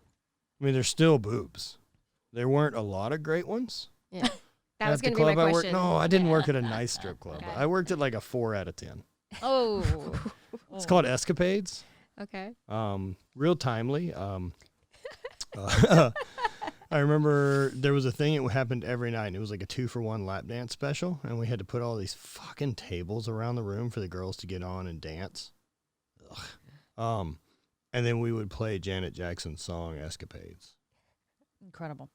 I mean, there's still boobs. There weren't a lot of great ones. Yeah. That was At the going to be club my I question. No, I didn't work at a nice strip club. Okay. I worked at like a 4 out of 10. Oh. It's called Escapades. Okay. Real timely. I remember there was a thing that happened every night, and it was like a 2-for-1 lap dance special, and we had to put all these fucking tables around the room for the girls to get on and dance. Ugh. And then we would play Janet Jackson's song "Escapades." Incredible.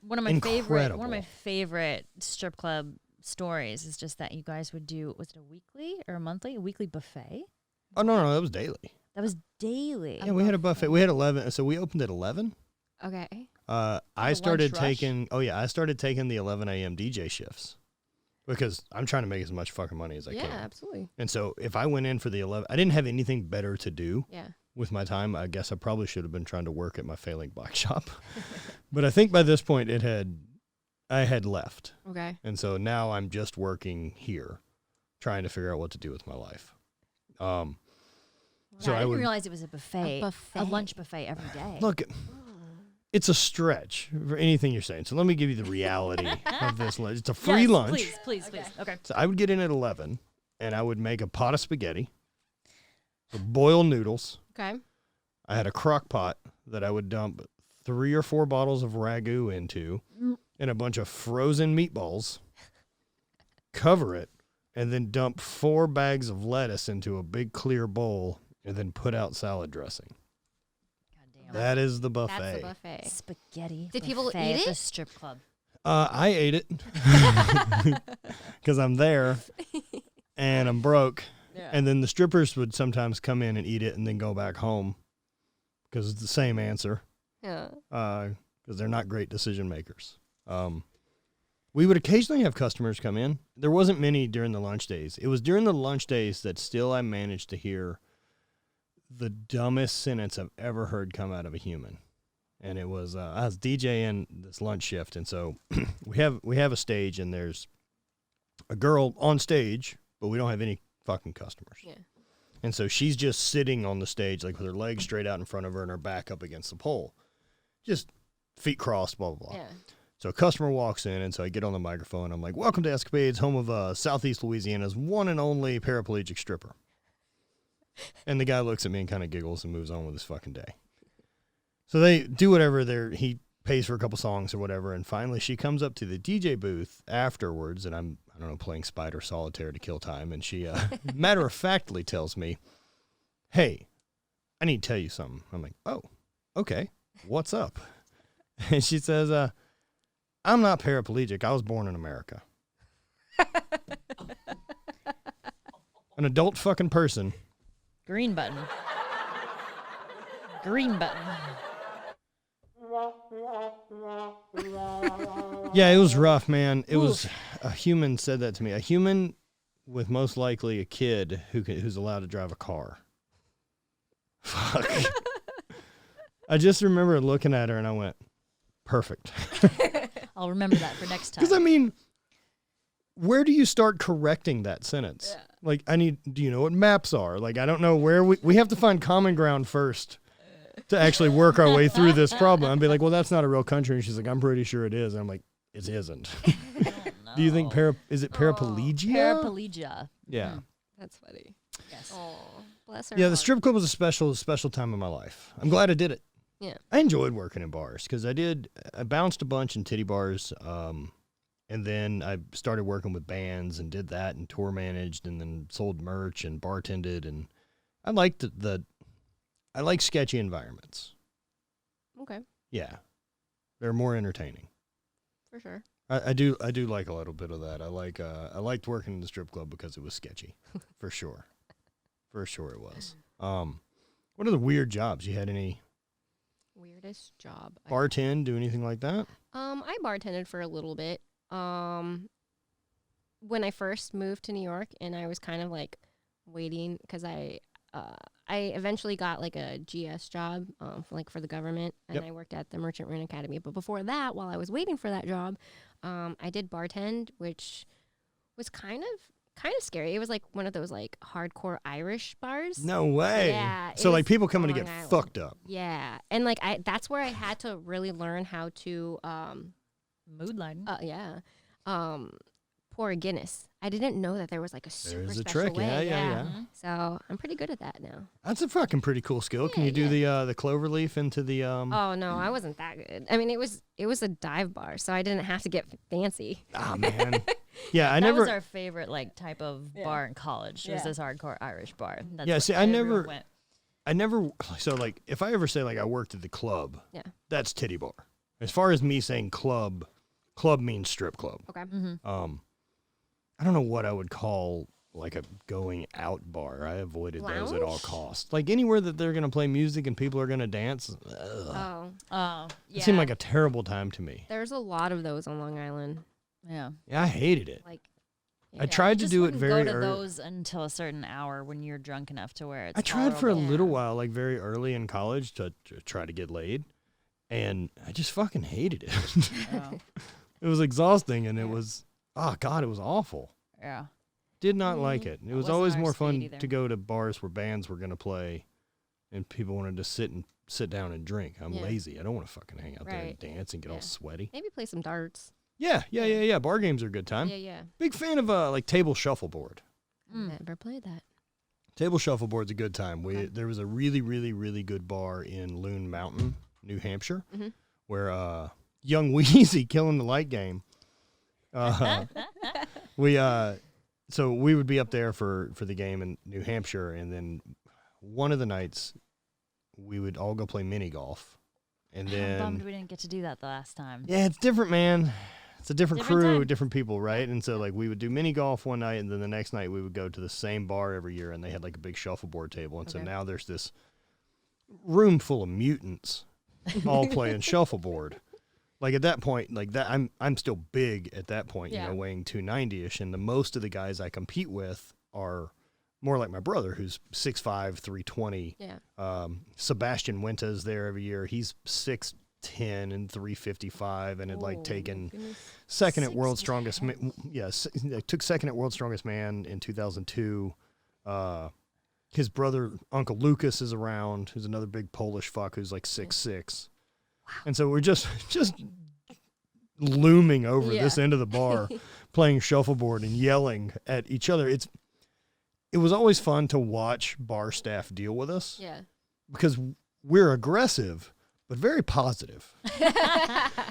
One of my favorite strip club stories is just that you guys would do, was it a weekly or a weekly buffet? Oh no, that was daily. That was daily. Yeah, we had a buffet. We had 11, so we opened at 11. Okay. I started taking the 11 a.m. DJ shifts because I'm trying to make as much fucking money as I can. Yeah, absolutely. And so if I went in for the 11, I didn't have anything better to do. Yeah. With my time, I guess I probably should have been trying to work at my failing bike shop. But I think by this point I had left. Okay. And so now I'm just working here, trying to figure out what to do with my life. So I didn't realize it was a buffet, a lunch buffet every day. Look, it's a stretch for anything you're saying. So let me give you the reality of this lunch. It's a free lunch. Please. Okay. So I would get in at 11, and I would make a pot of spaghetti, boil noodles. Okay. I had a crock pot that I would dump 3 or 4 bottles of ragu into and a bunch of frozen meatballs, cover it, and then dump 4 bags of lettuce into a big clear bowl and then put out salad dressing. Goddamn. That is the buffet. That's the buffet. Spaghetti. Did people eat at it? the strip club? I ate it because I'm there and I'm broke. Yeah. And then the strippers would sometimes come in and eat it and then go back home because it's the same answer. Yeah. Because they're not great decision makers. We would occasionally have customers come in. There wasn't many during the lunch days. It was during the lunch days that still I managed to hear the dumbest sentence I've ever heard come out of a human. And it was, I was DJing this lunch shift. And so we have a stage and there's a girl on stage, but we don't have any fucking customers. Yeah. And so she's just sitting on the stage, like with her legs straight out in front of her and her back up against the pole. Just feet crossed, blah, blah, blah. Yeah. So a customer walks in, and so I get on the microphone. I'm like, "Welcome to Escapades, home of Southeast Louisiana's one and only paraplegic stripper." And the guy looks at me and kind of giggles and moves on with his fucking day. So they do whatever he pays for a couple songs or whatever, and finally she comes up to the DJ booth afterwards, and I don't know, playing Spider Solitaire to kill time, and she matter-of-factly tells me, "Hey, I need to tell you something." I'm like, "Oh, okay, what's up?" And she says, "I'm not paraplegic. I was born in America." An adult fucking person. Green button. Green button. Yeah, it was rough, man. It was a human said that to me. A human with most likely a kid who's allowed to drive a car. Fuck. I just remember looking at her and I went, perfect. I'll remember that for next time. Because, I mean, where do you start correcting that sentence? Yeah. Like, do you know what maps are? Like, I don't know where we have to find common ground first to actually work our way through this problem. I'd be like, well, that's not a real country. And she's like, I'm pretty sure it is. And I'm like, it isn't. Do you think is it paraplegia? Paraplegia. Yeah. That's funny. Yes. Oh, bless her. Yeah, the heart. strip club was a special time in my life. I'm glad I did it. Yeah. I enjoyed working in bars because I bounced a bunch in titty bars. And then I started working with bands and did that and tour managed and then sold merch and bartended. And I liked I like sketchy environments. Okay. Yeah. They're more entertaining. For sure. I do like a little bit of that. I liked working in the strip club because it was sketchy. For sure. For sure it was. What are the weird jobs? You had any Weirdest job. bartend, do anything like that? I bartended for a little bit. when I first moved to New York, and I was kind of like waiting because I eventually got like a GS job, for the government, and I worked at the Merchant Marine Academy. But before that, while I was waiting for that job, I did bartend, which was kind of scary. It was like one of those like hardcore Irish bars. No way. Yeah. So like people coming to get Island. fucked up. Yeah, and like that's where I had to really learn how to mood lighting. Pour a Guinness. I didn't know that there was like a super There's a special trick. way. Yeah. So I'm pretty good at that now. That's a fucking pretty cool skill. Can you do the clover leaf into the Oh no, I wasn't that good. I mean, it was a dive bar, so I didn't have to get fancy. Oh man. Yeah, that was our favorite like type of bar in college. Was this hardcore Irish bar. That's see, I never. So like, if I ever say like I worked at the club, that's titty bar. As far as me saying club means strip club. Okay. Mm-hmm. I don't know what I would call like a going out bar. I avoided those at all costs. Like anywhere that they're going to play music and people are going to dance. Oh, It seemed like a terrible time to me. There's a lot of those on Long Island. Yeah. Yeah, I hated it. Like, I tried to do it very go to early. those until a certain hour when you're drunk enough to where it's I tried for a tolerable. little while, like very early in college, to try to get laid, and I just fucking hated it. Oh. It was exhausting, and it was, oh God, it was awful. Yeah. Did not like it. It was wasn't always our more speed fun either. to go to bars where bands were going to play and people wanted to sit down and drink. I'm lazy. I don't want to fucking hang out there and dance and get all sweaty. Maybe play some darts. Yeah. Bar games are a good time. Yeah. Big fan of like table shuffleboard. Never played that. Table shuffleboard's a good time. There was a really, really, really good bar in Loon Mountain, New Hampshire, where young Wheezy killing the light game. So we would be up there for the game in New Hampshire, and then one of the nights we would all go play mini golf, and then I'm bummed we didn't get to do that the last time. Yeah, it's different, man. It's a different crew, time. different people, right? And so like we would do mini golf one night, and then the next night we would go to the same bar every year, and they had like a big shuffleboard table, and so now there's this room full of mutants all playing shuffleboard. Like at that point, like that, I'm still big at that point, weighing 290-ish, and the most of the guys I compete with are more like my brother, who's 6'5", 320. Yeah. Sebastian Winta's there every year. He's 6'10" and 355, and had like taken second at World's Strongest Man. Yes, took second at World's Strongest Man in 2002. His brother, Uncle Lucas, is around, who's another big Polish fuck who's like 6'6". And so we're just looming over this end of the bar, playing shuffleboard and yelling at each other. It was always fun to watch bar staff deal with us. Yeah. Because we're aggressive, but very positive.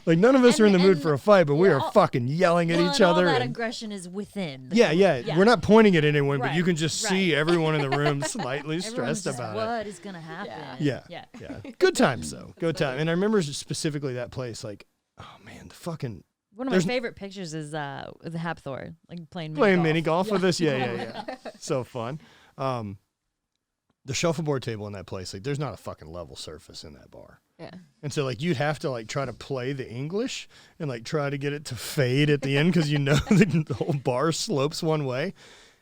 Like none of us are in the mood for a fight, but we are fucking yelling at each other. All that aggression is within. Yeah. We're not pointing at anyone, but you can just see everyone in the room slightly stressed about what is going to happen. Yeah. Good times, though. Good time. And I remember specifically that place, like, oh, man, the fucking... One of my favorite pictures is the Hapthor, like playing mini golf with us. Yeah. So fun. The shuffleboard table in that place, like, there's not a fucking level surface in that bar. Yeah. And so, like, you'd have to, like, try to play the English and, like, try to get it to fade at the end because you know the whole bar slopes one way.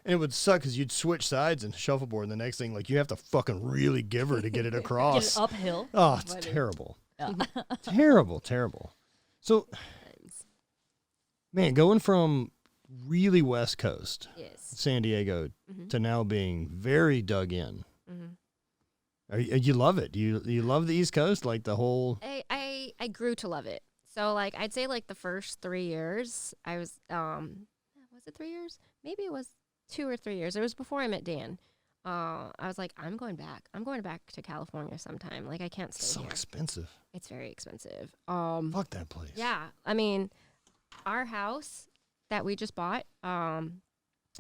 And it would suck because you'd switch sides and shuffleboard, and the next thing, like, you have to fucking really give her to get it across. Get it uphill. Oh, it's terrible. Terrible. So, man, going from really West Coast, San Diego, to now being very dug in. You love it. You love the East Coast, like the whole. I grew to love it. So like I'd say like the first 3 years I was it 3 years? Maybe it was 2 or 3 years. It was before I met Dan. I was like, I'm going back to California sometime. Like I can't stay here. So expensive. It's very expensive. Fuck that place. Yeah, I mean, our house that we just bought,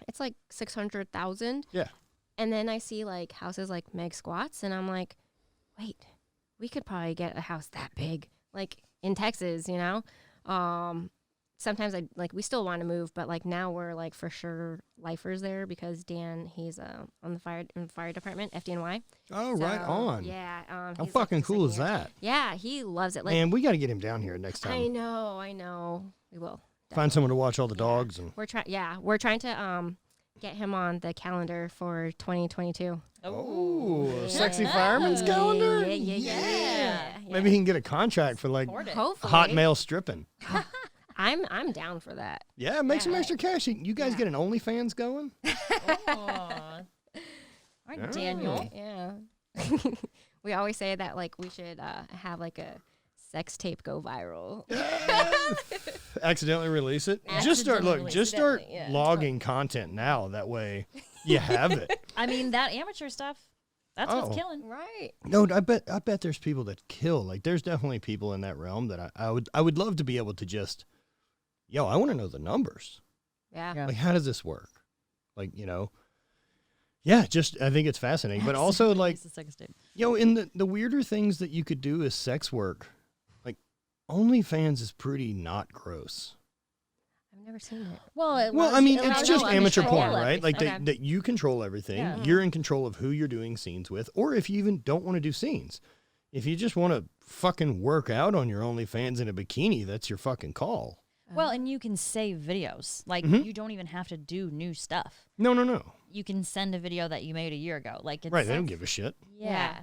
it's like $600,000. Yeah. And then I see like houses like Meg Squats, and I'm like, wait, we could probably get a house that big, like in Texas, you know. Sometimes we still want to move, but like now we're like for sure lifers there because Dan, he's on the fire department, FDNY. Oh, so, right on. Yeah. How fucking cool is that? Yeah, he loves it. Like, man, we got to get him down here next time. I know. We will. Find someone to watch all the dogs. And we're trying to get him on the calendar for 2022. Oh, sexy fireman's calendar. Yeah. Maybe he can get a contract for like hot male stripping. I'm down for that. Yeah, make some extra cash. You guys get an OnlyFans going? All right, Daniel. Yeah. We always say that like we should have like a sex tape go viral. Accidentally release it. Just start logging content now. That way you have it. I mean, that amateur stuff, that's what's killing. Right. No, I bet there's people that kill. Like there's definitely people in that realm that I would love to be able to just, I want to know the numbers. Yeah. Like how does this work? Like, yeah, just I think it's fascinating. But also like in the weirder things that you could do as sex work, like OnlyFans is pretty not gross. I've never seen it. Well, I mean, it's just amateur porn, right? Like Okay. that you control everything. Yeah. You're in control of who you're doing scenes with, or if you even don't want to do scenes. If you just want to fucking work out on your OnlyFans in a bikini, that's your fucking call. Well, and you can save videos. Like, you don't even have to do new stuff. No. You can send a video that you made a year ago. Like, it's Right, they don't give a shit. Yeah.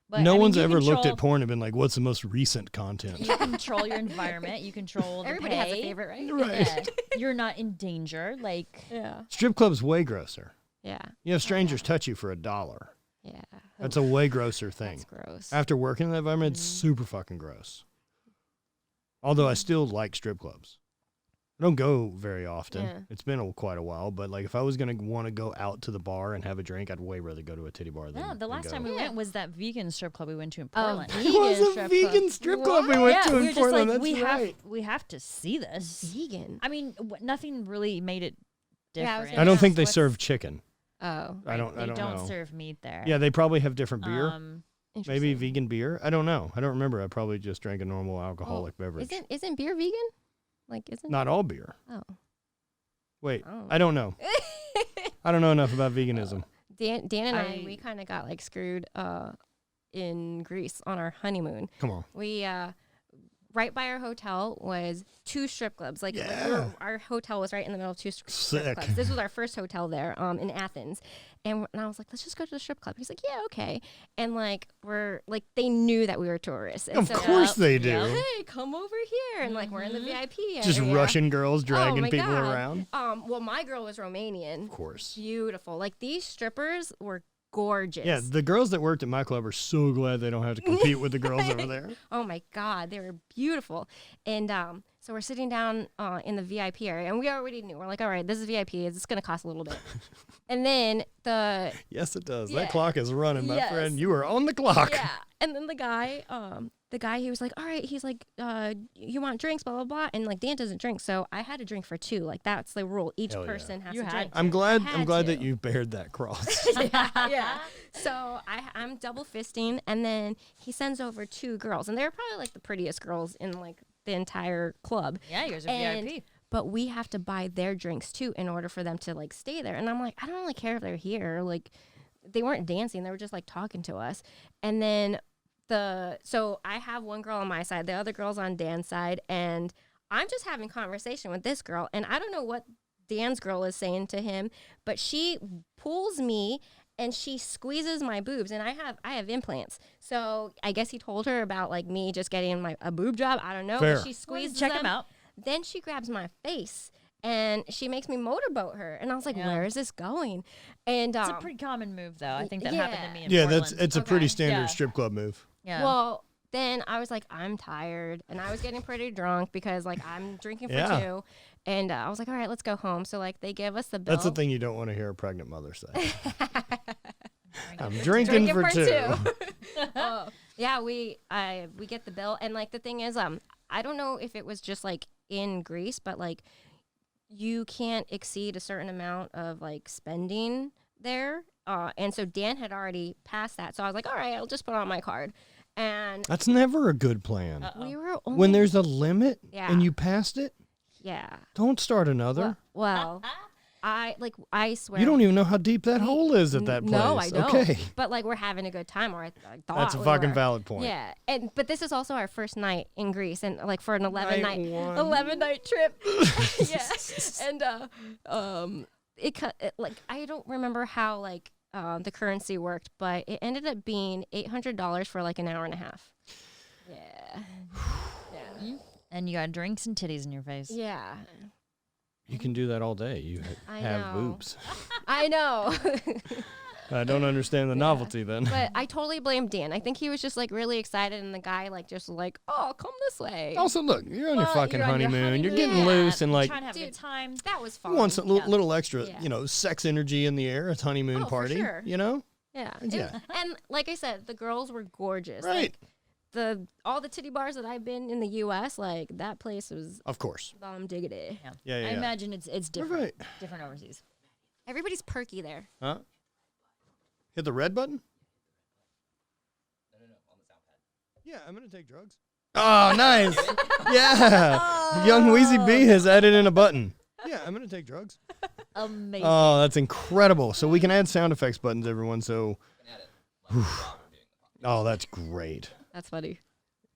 But, No I mean, one's you ever looked control- at porn and been like, what's the most recent content? You control your environment. You control the Everybody pay. has a favorite, right? Right. Yeah. You're not in danger. Like, Strip club's way grosser. Yeah. You have strangers touch you for $1. Yeah. That's a way grosser thing. That's gross. After working in that environment, it's super fucking gross. Although I still like strip clubs. I don't go very often. Yeah. It's been quite a while, but like if I was going to want to go out to the bar and have a drink, I'd way rather go to a titty bar than the last time we went was that vegan strip club we went to in Oh, Portland. It was a vegan strip club we went to we in were just Portland. like, That's we have to see this. Vegan. I mean, nothing really made it Yeah, I was different. gonna I don't think they what's- serve chicken. Oh. I don't They don't know. serve meat there. Yeah, they probably have different beer. Maybe Interesting. vegan beer. I don't know. I don't remember. I probably just drank a normal alcoholic beverage. Isn't beer vegan? Like isn't Not all beer. Oh. Wait, Oh. I don't know. I don't know enough about veganism. Dan and we kind of got like screwed in Greece on our honeymoon. Come on. We right by our hotel was 2 strip clubs. Like our hotel was right in the middle of 2 strip clubs. This was our first hotel there in Athens. And I was like, let's just go to the strip club. He's like, yeah, okay. And like they knew that we were tourists. And Of course they do. Hey, come over here. And like we're in the VIP area. Just Russian girls dragging my people God. around. Well, my girl was Romanian. Of course. Beautiful. Like these strippers were gorgeous. Yeah, the girls that worked at my club are so glad they don't have to compete with the girls over there. Oh my God, they were beautiful. And so we're sitting down in the VIP area, and we already knew. We're like, all right, this is VIP. It's going to cost a little bit. And then Yes, it does. Yeah. That clock is running, my Yes. friend. You are on the clock. Yeah. And then the guy, he was like, all right, he's like, you want drinks, blah, blah, blah. And like Dan doesn't drink, so I had to drink for 2. Like that's the rule. Each Hell yeah. person has You to had drink. to. I'm glad Had that to. you bared that cross. yeah. So I'm double fisting, and then he sends over 2 girls, and they're probably like the prettiest girls in like the entire club. Yeah, yours are VIP. But we have to buy their drinks too in order for them to like stay there. And I'm like, I don't really care if they're here. Like they weren't dancing, they were just like talking to us. And then so I have one girl on my side, the other girl's on Dan's side, and I'm just having conversation with this girl, and I don't know what Dan's girl is saying to him, but she pulls me and she squeezes my boobs, and I have implants. So I guess he told her about like me just getting a boob job. I don't know. Fair. But she squeezes Check them. them out. Then she grabs my face and she makes me motorboat her. And I was like, where is this going? And It's a pretty common move, though. I think that yeah. happened to me in Yeah, Portland. it's a pretty standard Yeah. strip club move. Yeah. well, then I was like, I'm tired. And I was getting pretty drunk because like I'm drinking for Yeah. 2. And I was like, all right, let's go home. So like they give us the bill. That's the thing you don't want to hear a pregnant mother say. I'm drinking for 2. Yeah, we get the bill, and like the thing is, I don't know if it was just like in Greece, but like you can't exceed a certain amount of like spending there, and so Dan had already passed that, so I was like, all right, I'll just put on my card, and That's never a good plan. we were only, When there's a limit Yeah. and you passed it, yeah, don't start another. well, I swear. You don't even know how deep that hole is at that place. No, I don't. Okay. But like we're having a good time, or I thought That's a we fucking were. valid point. Yeah, but this is also our first night in Greece, and like for an 11 night trip. Yeah, and like I don't remember how like the currency worked, but it ended up being $800 for like an hour and a half. Yeah. Yeah. And you got drinks and titties in your face. Yeah. You can do that all day. You have boobs. I know. I don't understand the novelty then. But I totally blame Dan. I think he was just like really excited, and the guy like just like, oh, come this way. Also, look, you're on your fucking honeymoon. You're getting Yeah. loose and like trying to have a good time. That was fun. you want some little extra, sex energy in the air. It's honeymoon party. For sure. You know? Yeah. Yeah. And like I said, the girls were gorgeous. Right. Like, all the titty bars that I've been in the U.S., like that place was Of course. bomb diggity. Yeah. I imagine it's different. Right. Different overseas. Everybody's perky there. Huh? Hit the red button? No, on the sound pad. Yeah, I'm going to take drugs. Oh, nice. Yeah. Young Wheezy B has added in a button. Yeah, I'm going to take drugs. Amazing. Oh, that's incredible. So we can add sound effects buttons, everyone. So, oh, that's great. That's funny.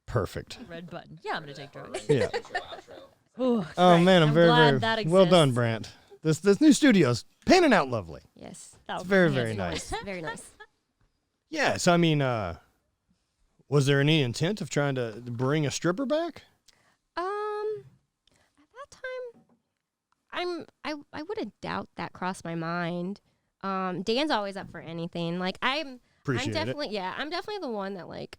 Perfect. Red button. Yeah, I'm going to take drugs. Yeah. Ooh, Oh, man, I'm very, glad very that exists. well done, Brant. This new studio's panning out lovely. Yes. It's very, very nice. Very nice. Yeah, so I mean, was there any intent of trying to bring a stripper back? At that time, I wouldn't doubt that crossed my mind. Dan's always up for anything. Like I'm definitely the one that like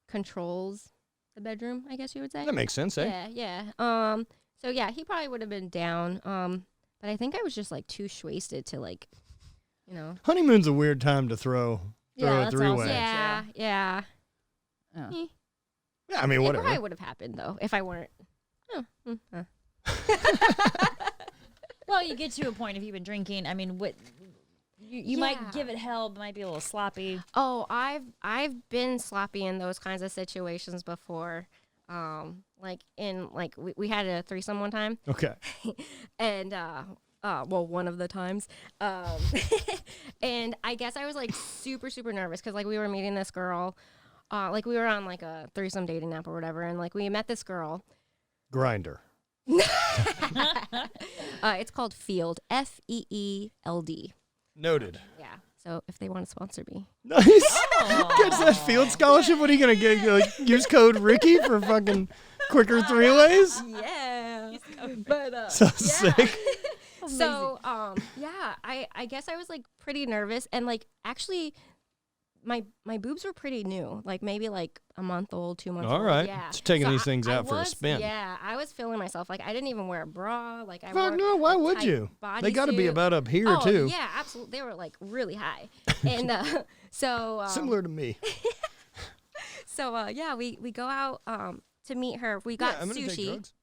controls the bedroom, I guess you would say. That makes sense, eh? Yeah. So yeah, he probably would have been down. But I think I was just like too wasted to like, Honeymoon's a weird time to throw a three-way. Yeah. Oh. Yeah, I mean, It whatever. probably would have happened though if I weren't. Well, you get to a point if you've been drinking. I mean, you might give it hell, but might be a little sloppy. Oh, I've been sloppy in those kinds of situations before. We had a threesome one time. Okay. And one of the times. And I guess I was like super, super nervous because like we were meeting this girl. Like we were on like a threesome dating app or whatever, and like we met this girl. Grinder. It's called Field, FEELD. Noted. Yeah. So if they want to sponsor me. Nice. Gets that field scholarship. What are you going to get? Like, use code Riki for fucking quicker three-ways? Yeah. But, So sick. So, I guess I was like pretty nervous, and like actually my boobs were pretty new, like maybe like a month old, 2 months old. All right. Yeah. So taking these things out for a spin. Yeah, I was feeling myself. Like I didn't even wear a bra. Like I Fuck wore no, why a would tight you? They got to be bodysuit. about up here, too. Yeah, absolutely. They were like really high. And so Similar to me. So we go out to meet her. We got I'm gonna take sushi. drugs.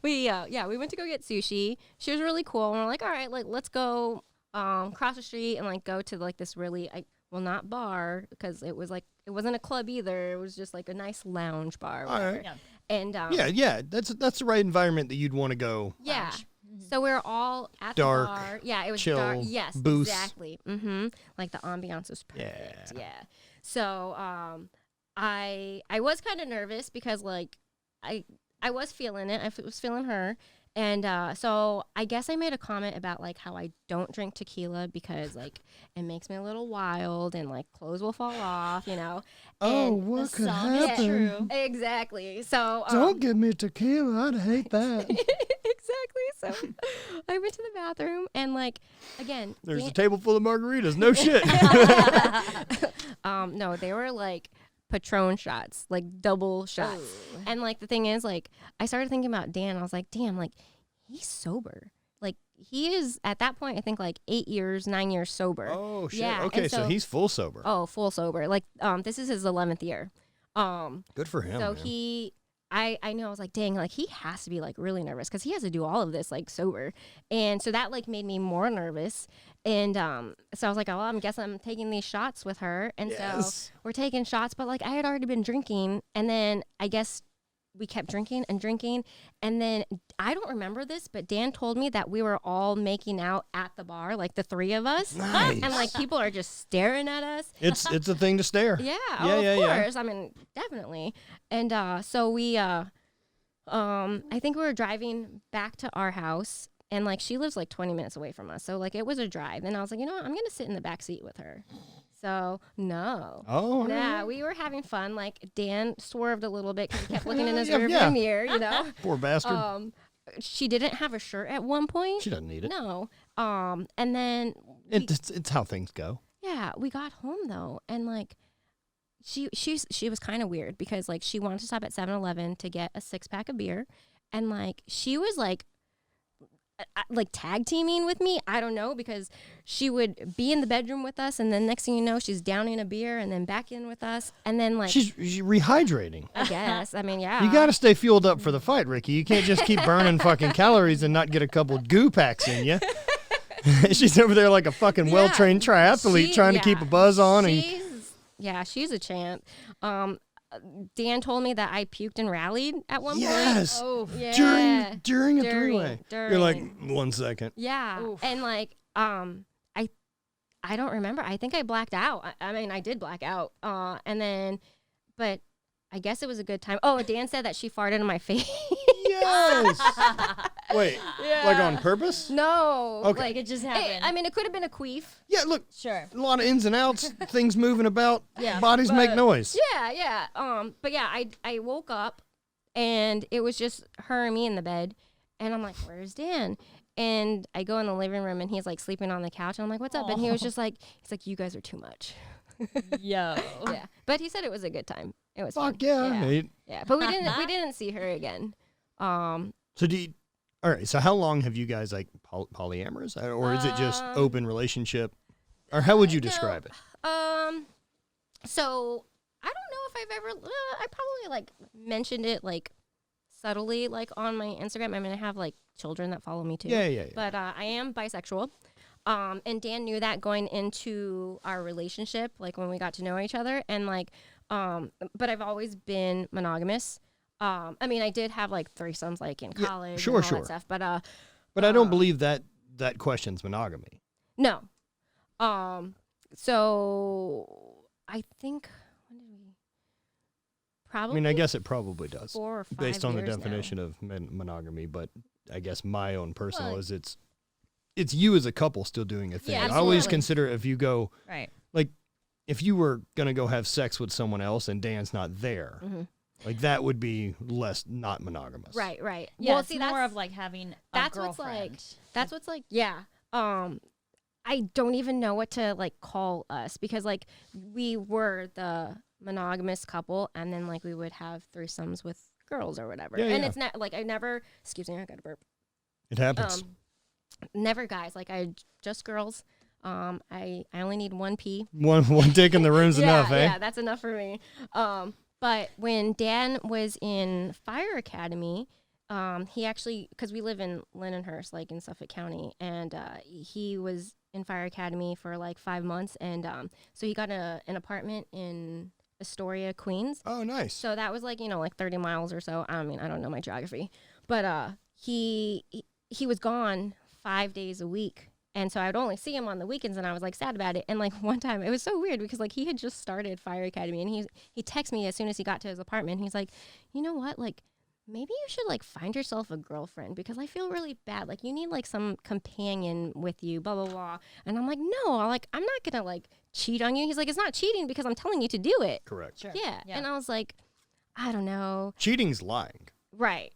We went to go get sushi. She was really cool, and we're like, all right, like let's go cross the street and like go to like this really not bar, because it wasn't a club either. It was just like a nice lounge bar. All right. Yeah. And that's the right environment that you'd want to go. yeah. So we were all at Dark, the bar. Yeah, it was chill, dark. Yes, booth. exactly. Like the ambiance was perfect. Yeah. Yeah. So I was kind of nervous because like I was feeling it. I was feeling her. And so I guess I made a comment about like how I don't drink tequila because like it makes me a little wild and like clothes will fall off, Oh, And what the could song is happen? true. exactly. So Don't give me tequila. I'd hate that. exactly. So I went to the bathroom and like again, There's a table full of margaritas. No shit. no, they were like Patron shots, like double shots. Ooh. And like the thing is, like I started thinking about Dan. I was like, damn, like he's sober. Like he is at that point, I think like 9 years sober. Oh shit. Yeah, Okay, and so he's full sober. Oh, full sober. Like this is his 11th year. Good for him. So man. I know, I was like, dang, like he has to be like really nervous because he has to do all of this like sober. And so that like made me more nervous. And so I was like, oh, well, I guess I'm taking these shots with her. And so we're taking shots, but like I had already been drinking. And then I guess we kept drinking and drinking. And then I don't remember this, but Dan told me that we were all making out at the bar, like the three of us. Nice. And like people are just staring at us. It's a thing to stare. Yeah, of course. I mean, definitely. And so we, I think we were driving back to our house. And, like, she lives, like, 20 minutes away from us. So, like, it was a drive. And I was like, you know what? I'm going to sit in the back seat with her. So, no. Oh, yeah. We were having fun. Like, Dan swerved a little bit because he kept looking in his rearview mirror, you know. Poor bastard. She didn't have a shirt at one point. She doesn't need it. No. And then. It's how things go. Yeah. We got home, though. And, like, she was kind of weird because, like, she wanted to stop at 7-Eleven to get a 6-pack of beer. And, like, she was, like tag teaming with me. I don't know, because she would be in the bedroom with us, and then next thing you know, she's downing a beer and then back in with us, and then like she's rehydrating. I guess. I mean, yeah. You got to stay fueled up for the fight, Ricky. You can't just keep burning fucking calories and not get a couple goo packs in you. She's over there like a fucking well-trained triathlete trying to keep a buzz on. She's a champ. Dan told me that I puked and rallied at one point. Yes. Oh, yeah. During a three-way. You're like, 1 second. Yeah. Oof. And like, I don't remember. I think I blacked out. I mean, I did black out. And then, but I guess it was a good time. Oh, Dan said that she farted in my face. Yes. Wait, like on purpose? No. Okay. Like it just happened. I mean, it could have been a queef. Yeah, look. Sure. A lot of ins and outs, things moving about, bodies make noise. Yeah. But yeah, I woke up and it was just her and me in the bed. And I'm like, where's Dan? And I go in the living room and he's like sleeping on the couch. And I'm like, what's up? And he was just like, you guys are too much. Yo. Yeah. But he said it was a good time. It was Fuck fun. yeah. Yeah. But we didn't see her again. So all right, so how long have you guys like polyamorous, or is it just open relationship, or how would you describe it? So I don't know if I've ever, I probably like mentioned it like subtly, like on my Instagram. I mean, I have like children that follow me too. Yeah. But I am bisexual. And Dan knew that going into our relationship, like when we got to know each other, and like, but I've always been monogamous. I mean, I did have like threesomes like in college, sure. That stuff, but I don't believe that questions monogamy. No. So I think when did we? Probably. I mean, I guess it probably does 4 or 5 based on the years definition now. of monogamy. But I guess my own personal is it's you as a couple still doing a thing. Yeah, I always absolutely. consider if you go Right. like if you were gonna go have sex with someone else and Dan's not there. Mm-hmm. Like that would be not monogamous. Right. Yeah, Well, it's see, more that's of like having a that's girlfriend. what's like. Yeah. I don't even know what to like call us, because like we were the monogamous couple, and then like we would have threesomes with girls or whatever. Yeah, and yeah. it's not like I never. Excuse me, I got a burp. It happens. Never guys. Like I just girls. I only need one pee. One dick in the room's enough, eh? Yeah, that's enough for me. But when Dan was in Fire Academy, he actually, because we live in Lindenhurst, like in Suffolk County, and he was in Fire Academy for like 5 months, and so he got an apartment in Astoria, Queens. Oh, nice. So that was like, like 30 miles or so. I mean, I don't know my geography, but he was gone 5 days a week. And so I would only see him on the weekends, and I was like sad about it. And like one time, it was so weird because like he had just started Fire Academy, and he texted me as soon as he got to his apartment. He's like, you know what, like maybe you should like find yourself a girlfriend, because I feel really bad. Like you need like some companion with you, blah blah blah. And I'm like, no, like I'm not gonna like cheat on you. He's like, it's not cheating because I'm telling you to do it. Correct. Sure. Yeah. And I was like, I don't know. Cheating's lying. Right.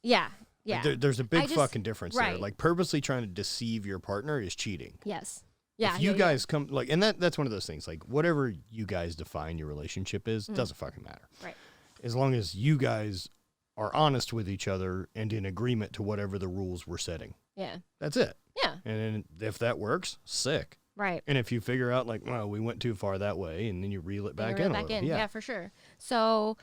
Yeah. Yeah. Like there's a big fucking difference there. Right. Like purposely trying to deceive your partner is cheating. Yes. Yeah. If you guys come like, and that's one of those things. Like whatever you guys define your relationship is, doesn't fucking matter. Right. As long as you guys are honest with each other and in agreement to whatever the rules we're setting. Yeah. That's it. Yeah. And then if that works, sick. Right. And if you figure out like, well, we went too far that way, and then you reel it back in. Yeah, for sure. So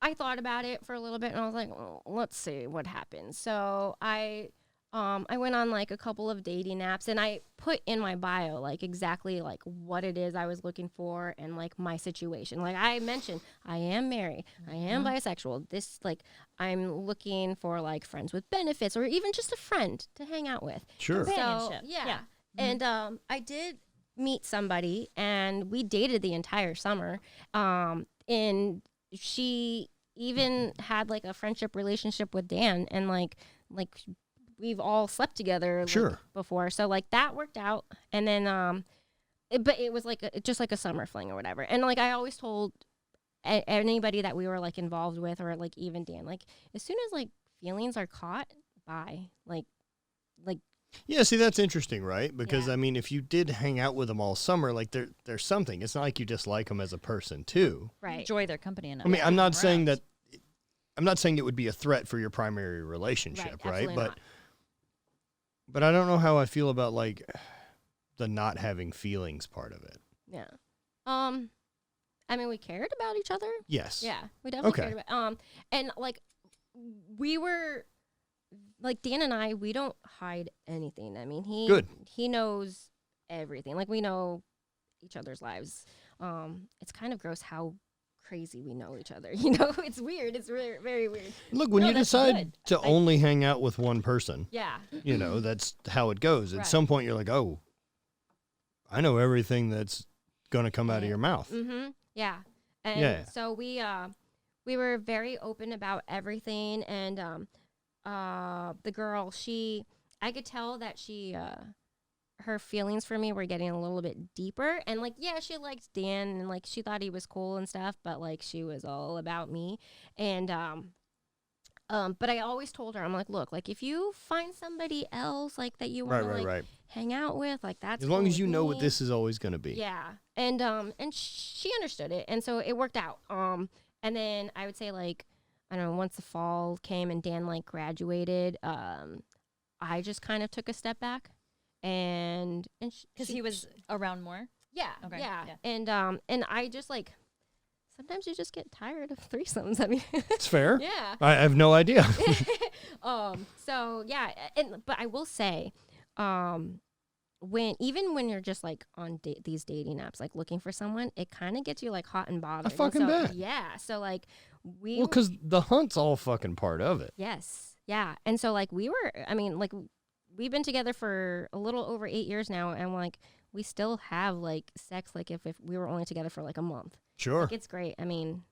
I thought about it for a little bit, and I was like, well, let's see what happens. So I I went on like a couple of dating apps, and I put in my bio like exactly like what it is I was looking for and like my situation. Like I mentioned, I am married, I am bisexual. This like I'm looking for like friends with benefits, or even just a friend to hang out with. Sure. So yeah. And I did meet somebody, and we dated the entire summer. And she even had like a friendship relationship with Dan, and like we've all slept together like, before, so like that worked out. And then but it was like just like a summer fling or whatever. And like I always told anybody that we were like involved with, or like even Dan, like as soon as like feelings are caught, bye. Like yeah, see, that's interesting, right? Because I mean, if you did hang out with them all summer, like there's something. It's not like you just like them as a person too, right? Enjoy their company enough. I mean, I'm not saying that. I'm not saying it would be a threat for your primary relationship, right? But I don't know how I feel about like the not having feelings part of it. Yeah. I mean, we cared about each other. Yes. Yeah, we definitely cared about. And like we were, like Dan and I, we don't hide anything. I mean, he knows everything. Like we know each other's lives. It's kind of gross how crazy we know each other. You know, it's weird. It's really very weird. Look, when you decide to only hang out with one person, yeah, you know, that's how it goes. At some point, you're like, oh, I know everything that's going to come out of your mouth. Mm-hmm. Yeah. And so we were very open about everything. And the girl, I could tell that her feelings for me were getting a little bit deeper. And like, yeah, she liked Dan, and like she thought he was cool and stuff, but like she was all about me. And but I always told her, I'm like, look, like if you find somebody else like that you want to hang out with, like that's as long cool as you know me. what this is always going to be. Yeah. And she understood it, and so it worked out. And then I would say like, I don't know, once the fall came and Dan like graduated, I just kind of took a step back. And because he was around more. Yeah. Okay. Yeah. And I just like, sometimes you just get tired of threesomes. I mean, it's fair. Yeah. I have no idea. So yeah. But I will say, when you're just like on these dating apps, like looking for someone, it kind of gets you like hot and bothered. I fucking bet. Yeah. So like well, because the hunt's all fucking part of it. Yes. Yeah. And so like we've been together for a little over 8 years now, and like we still have like sex like if we were only together for like a month. Sure. Like, it's great. I mean,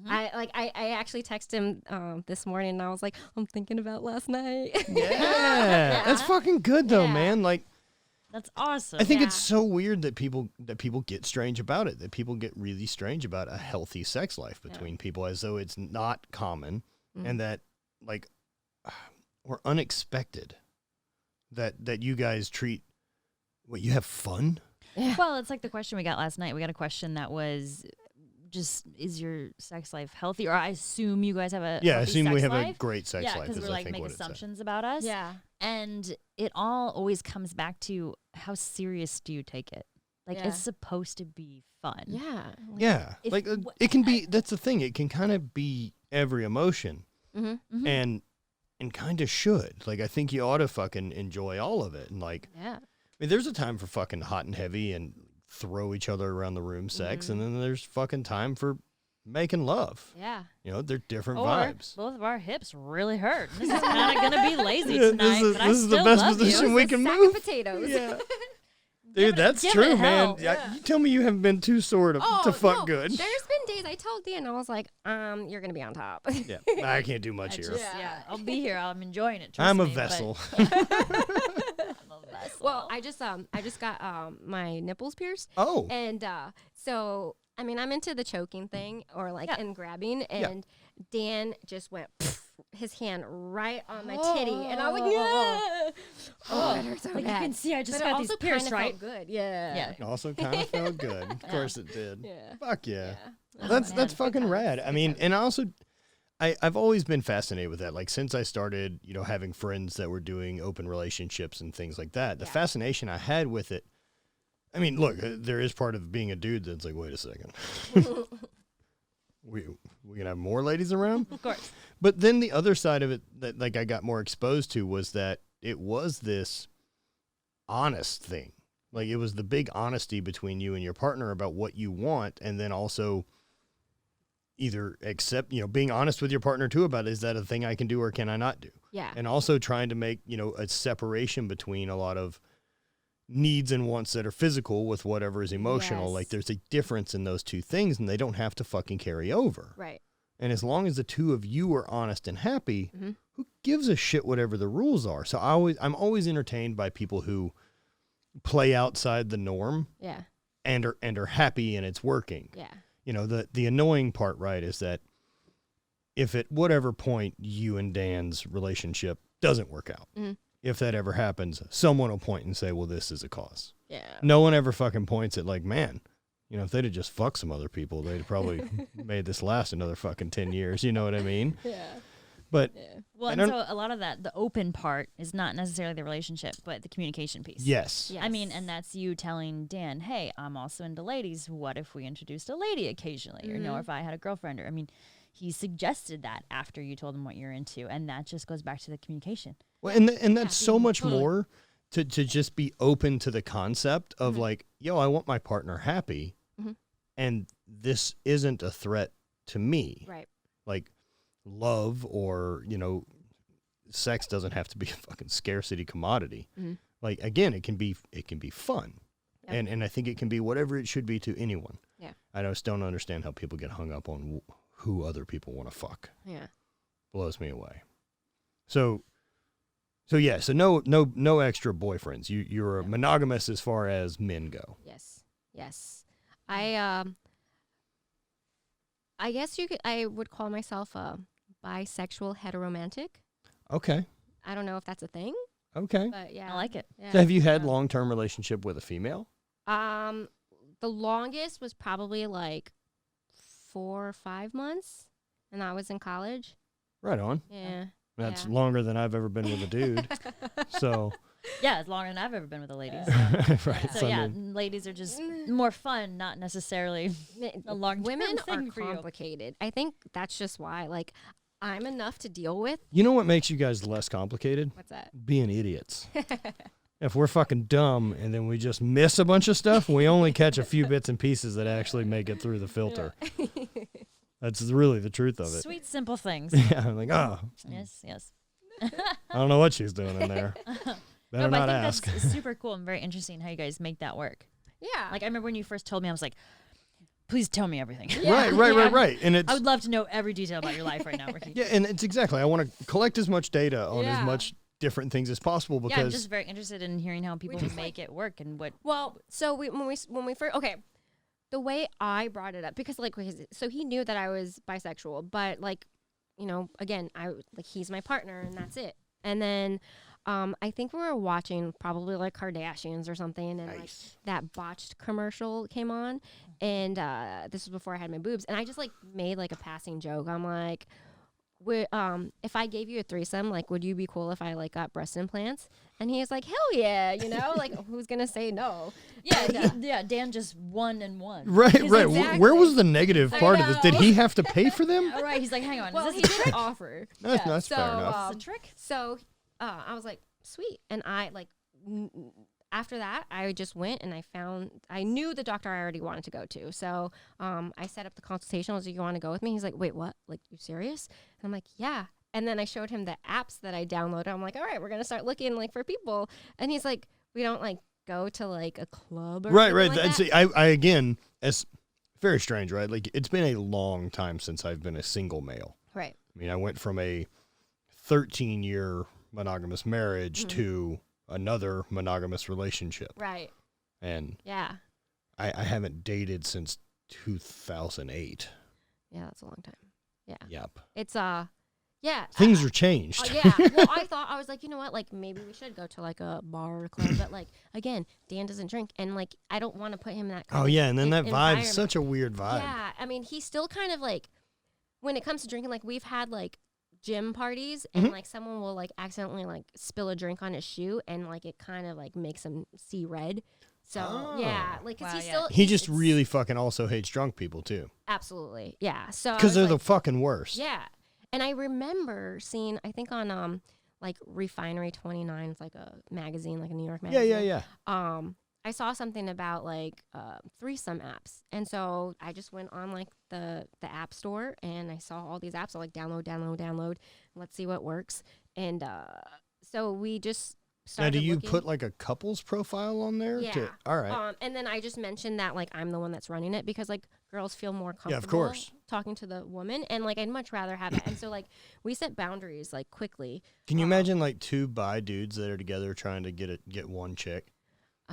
I actually texted him this morning, and I was like, I'm thinking about last night. Yeah. That's fucking good though, man. Like that's awesome. I think it's so weird that people get strange about it, that people get really strange about a healthy sex life between people, as though it's not common and that like or unexpected. That you guys treat, you have fun? Yeah. Well, it's like the question we got last night. We got a question that was just, is your sex life healthy? Or I assume you guys have a I assume we have life. a great sex life. Yeah, because we're like make assumptions about us. Yeah. And it all always comes back to how serious do you take it? Like it's supposed to be fun. Yeah. Yeah. Like it can be, that's the thing. It can kind of be every emotion. Mm-hmm. And kind of should. Like, I think you ought to fucking enjoy all of it. And like, I mean, there's a time for fucking hot and heavy and throw each other around the room sex. And then there's fucking time for making love. Yeah. You know, they're different vibes. Both of our hips really hurt. This is kind of going to be lazy tonight. This is the best position we can move. Potatoes. Yeah. Dude, that's true, man. Yeah. You tell me you haven't been too sore to fuck good. There's been days I told Dan, I was like, you're going to be on top. Yeah, I can't do much here. I'll be here. I'm enjoying it. I'm a vessel. I'm a vessel. Well, I just got my nipples pierced. Oh. And so, I mean, I'm into the choking thing or like and grabbing. And Dan just went his hand right on my titty, and I was like, it hurt so bad. You can see I just but got these pierced, right? Felt good, yeah. It also kind of felt good. Of course it did. Yeah. Fuck yeah. That's fucking rad. I mean, and also, I've always been fascinated with that. Like since I started, you know, having friends that were doing open relationships and things like that, the fascination I had with it. I mean, look, there is part of being a dude that's like, wait a second. We gonna have more ladies around? Of course. But then the other side of it that like I got more exposed to was that it was this honest thing. Like, it was the big honesty between you and your partner about what you want, and then also either accept, being honest with your partner too about, is that a thing I can do or can I not do? Yeah. And also trying to make, a separation between a lot of needs and wants that are physical with whatever is emotional. Yes. Like, there's a difference in those two things, and they don't have to fucking carry over. Right. And as long as the two of you are honest and happy, who gives a shit whatever the rules are? So I'm always entertained by people who play outside the norm. Yeah. And are happy and it's working. Yeah. The annoying part, right, is that if at whatever point you and Dan's relationship doesn't work out, if that ever happens, someone will point and say, well, this is a cause. Yeah. No one ever fucking points at like, man, if they'd have just fucked some other people, they'd probably made this last another fucking 10 years. You know what I mean? Yeah. But well, and so a lot of that, the open part is not necessarily the relationship, but the communication piece. Yes. I mean, and that's you telling Dan, hey, I'm also into ladies. What if we introduced a lady occasionally? Or if I had a girlfriend, or he suggested that after you told him what you're into, and that just goes back to the communication. Well, and that's so much more to just be open to the concept of like, yo, I want my partner happy, and this isn't a threat to me. Right. Like, love or, sex doesn't have to be a fucking scarcity commodity. Like, again, it can be fun. Yep. And I think it can be whatever it should be to anyone. Yeah. I just don't understand how people get hung up on who other people want to fuck. Yeah. Blows me away. So yeah, so no extra boyfriends. You're monogamous as far as men go. Yes. I guess I would call myself a bisexual heteromantic. Okay. I don't know if that's a thing. Okay. But yeah. I like it. Yeah. So have you had long-term relationship with a female? The longest was probably like 4 or 5 months, and I was in college. Right on. Yeah. That's longer than I've ever been with a dude. So. Yeah, it's longer than I've ever been with a lady. Right. So yeah, ladies are just more fun, not necessarily a long-term Women thing are for you. complicated. I think that's just why. Like, I'm enough to deal with. You know what makes you guys less complicated? What's that? Being idiots. If we're fucking dumb and then we just miss a bunch of stuff, we only catch a few bits and pieces that actually make it through the filter. That's really the truth of it. Sweet, simple things. Yeah, I'm like, oh. Yes. I don't know what she's doing in there. Better not ask. That's super cool and very interesting how you guys make that work. Yeah. Like, I remember when you first told me, I was like, please tell me everything. Yeah. Right. And it's, I would love to know every detail about your life right now, Riki. Yeah, and it's exactly. I want to collect as much data on as much different things as possible because I'm just very interested in hearing how people make it work and what. Well, so when we first the way I brought it up, because so he knew that I was bisexual, but again, he's my partner and that's it. And then I think we were watching probably like Kardashians or something, and like that botched commercial came on, and this was before I had my boobs, and I just made a passing joke. I'm like, if I gave you a threesome, would you be cool if I got breast implants? And he was like, hell yeah, who's gonna say no? Yeah, Dan just won and won. Right. Exactly. Where was the negative part of this? Did he have to pay for them? Right. He's like, hang on. Well, is he this did offer. That's fair enough. Is this a trick? So I was like, sweet, and I after that, I just went and I knew the doctor I already wanted to go to. So I set up the consultation. I was like, you want to go with me? He's like, wait, what? You serious? And I'm like, yeah. And then I showed him the apps that I downloaded. I'm like, all right, we're going to start looking for people. And he's like, we don't go to a club or right. Like that. See, I again, it's very strange, right? It's been a long time since I've been a single male. Right. I mean, I went from a 13-year monogamous marriage to another monogamous relationship. Right. And yeah, I haven't dated since 2008. Yeah, that's a long time. Yeah. Yep. It's yeah. Things are changed. Yeah. Well, I was like, you know what? Maybe we should go to a bar or club. But again, Dan doesn't drink, and I don't want to put him in that. Oh yeah, and then that vibe's such a weird vibe. Yeah, I mean, he's still kind of when it comes to drinking, we've had gym parties, and someone will accidentally spill a drink on his shoe, and it kind of makes him see red. So yeah, because he just really fucking also hates drunk people too. Absolutely, yeah. So because they're the fucking worst. Yeah. And I remember seeing, I think on like Refinery 29, it's like a magazine, like a New York magazine. Yeah. I saw something about like threesome apps, and so I just went on like the app store, and I saw all these apps. I like download. Let's see what works, and so we just started. Now, do you looking. put like a couple's profile on there? Yeah. All right. And then I just mentioned that like I'm the one that's running it because like girls feel more comfortable. Yeah, of course. Talking to the woman, and like I'd much rather have it. And so like we set boundaries like quickly. Can you imagine like two bi dudes that are together trying to get one chick?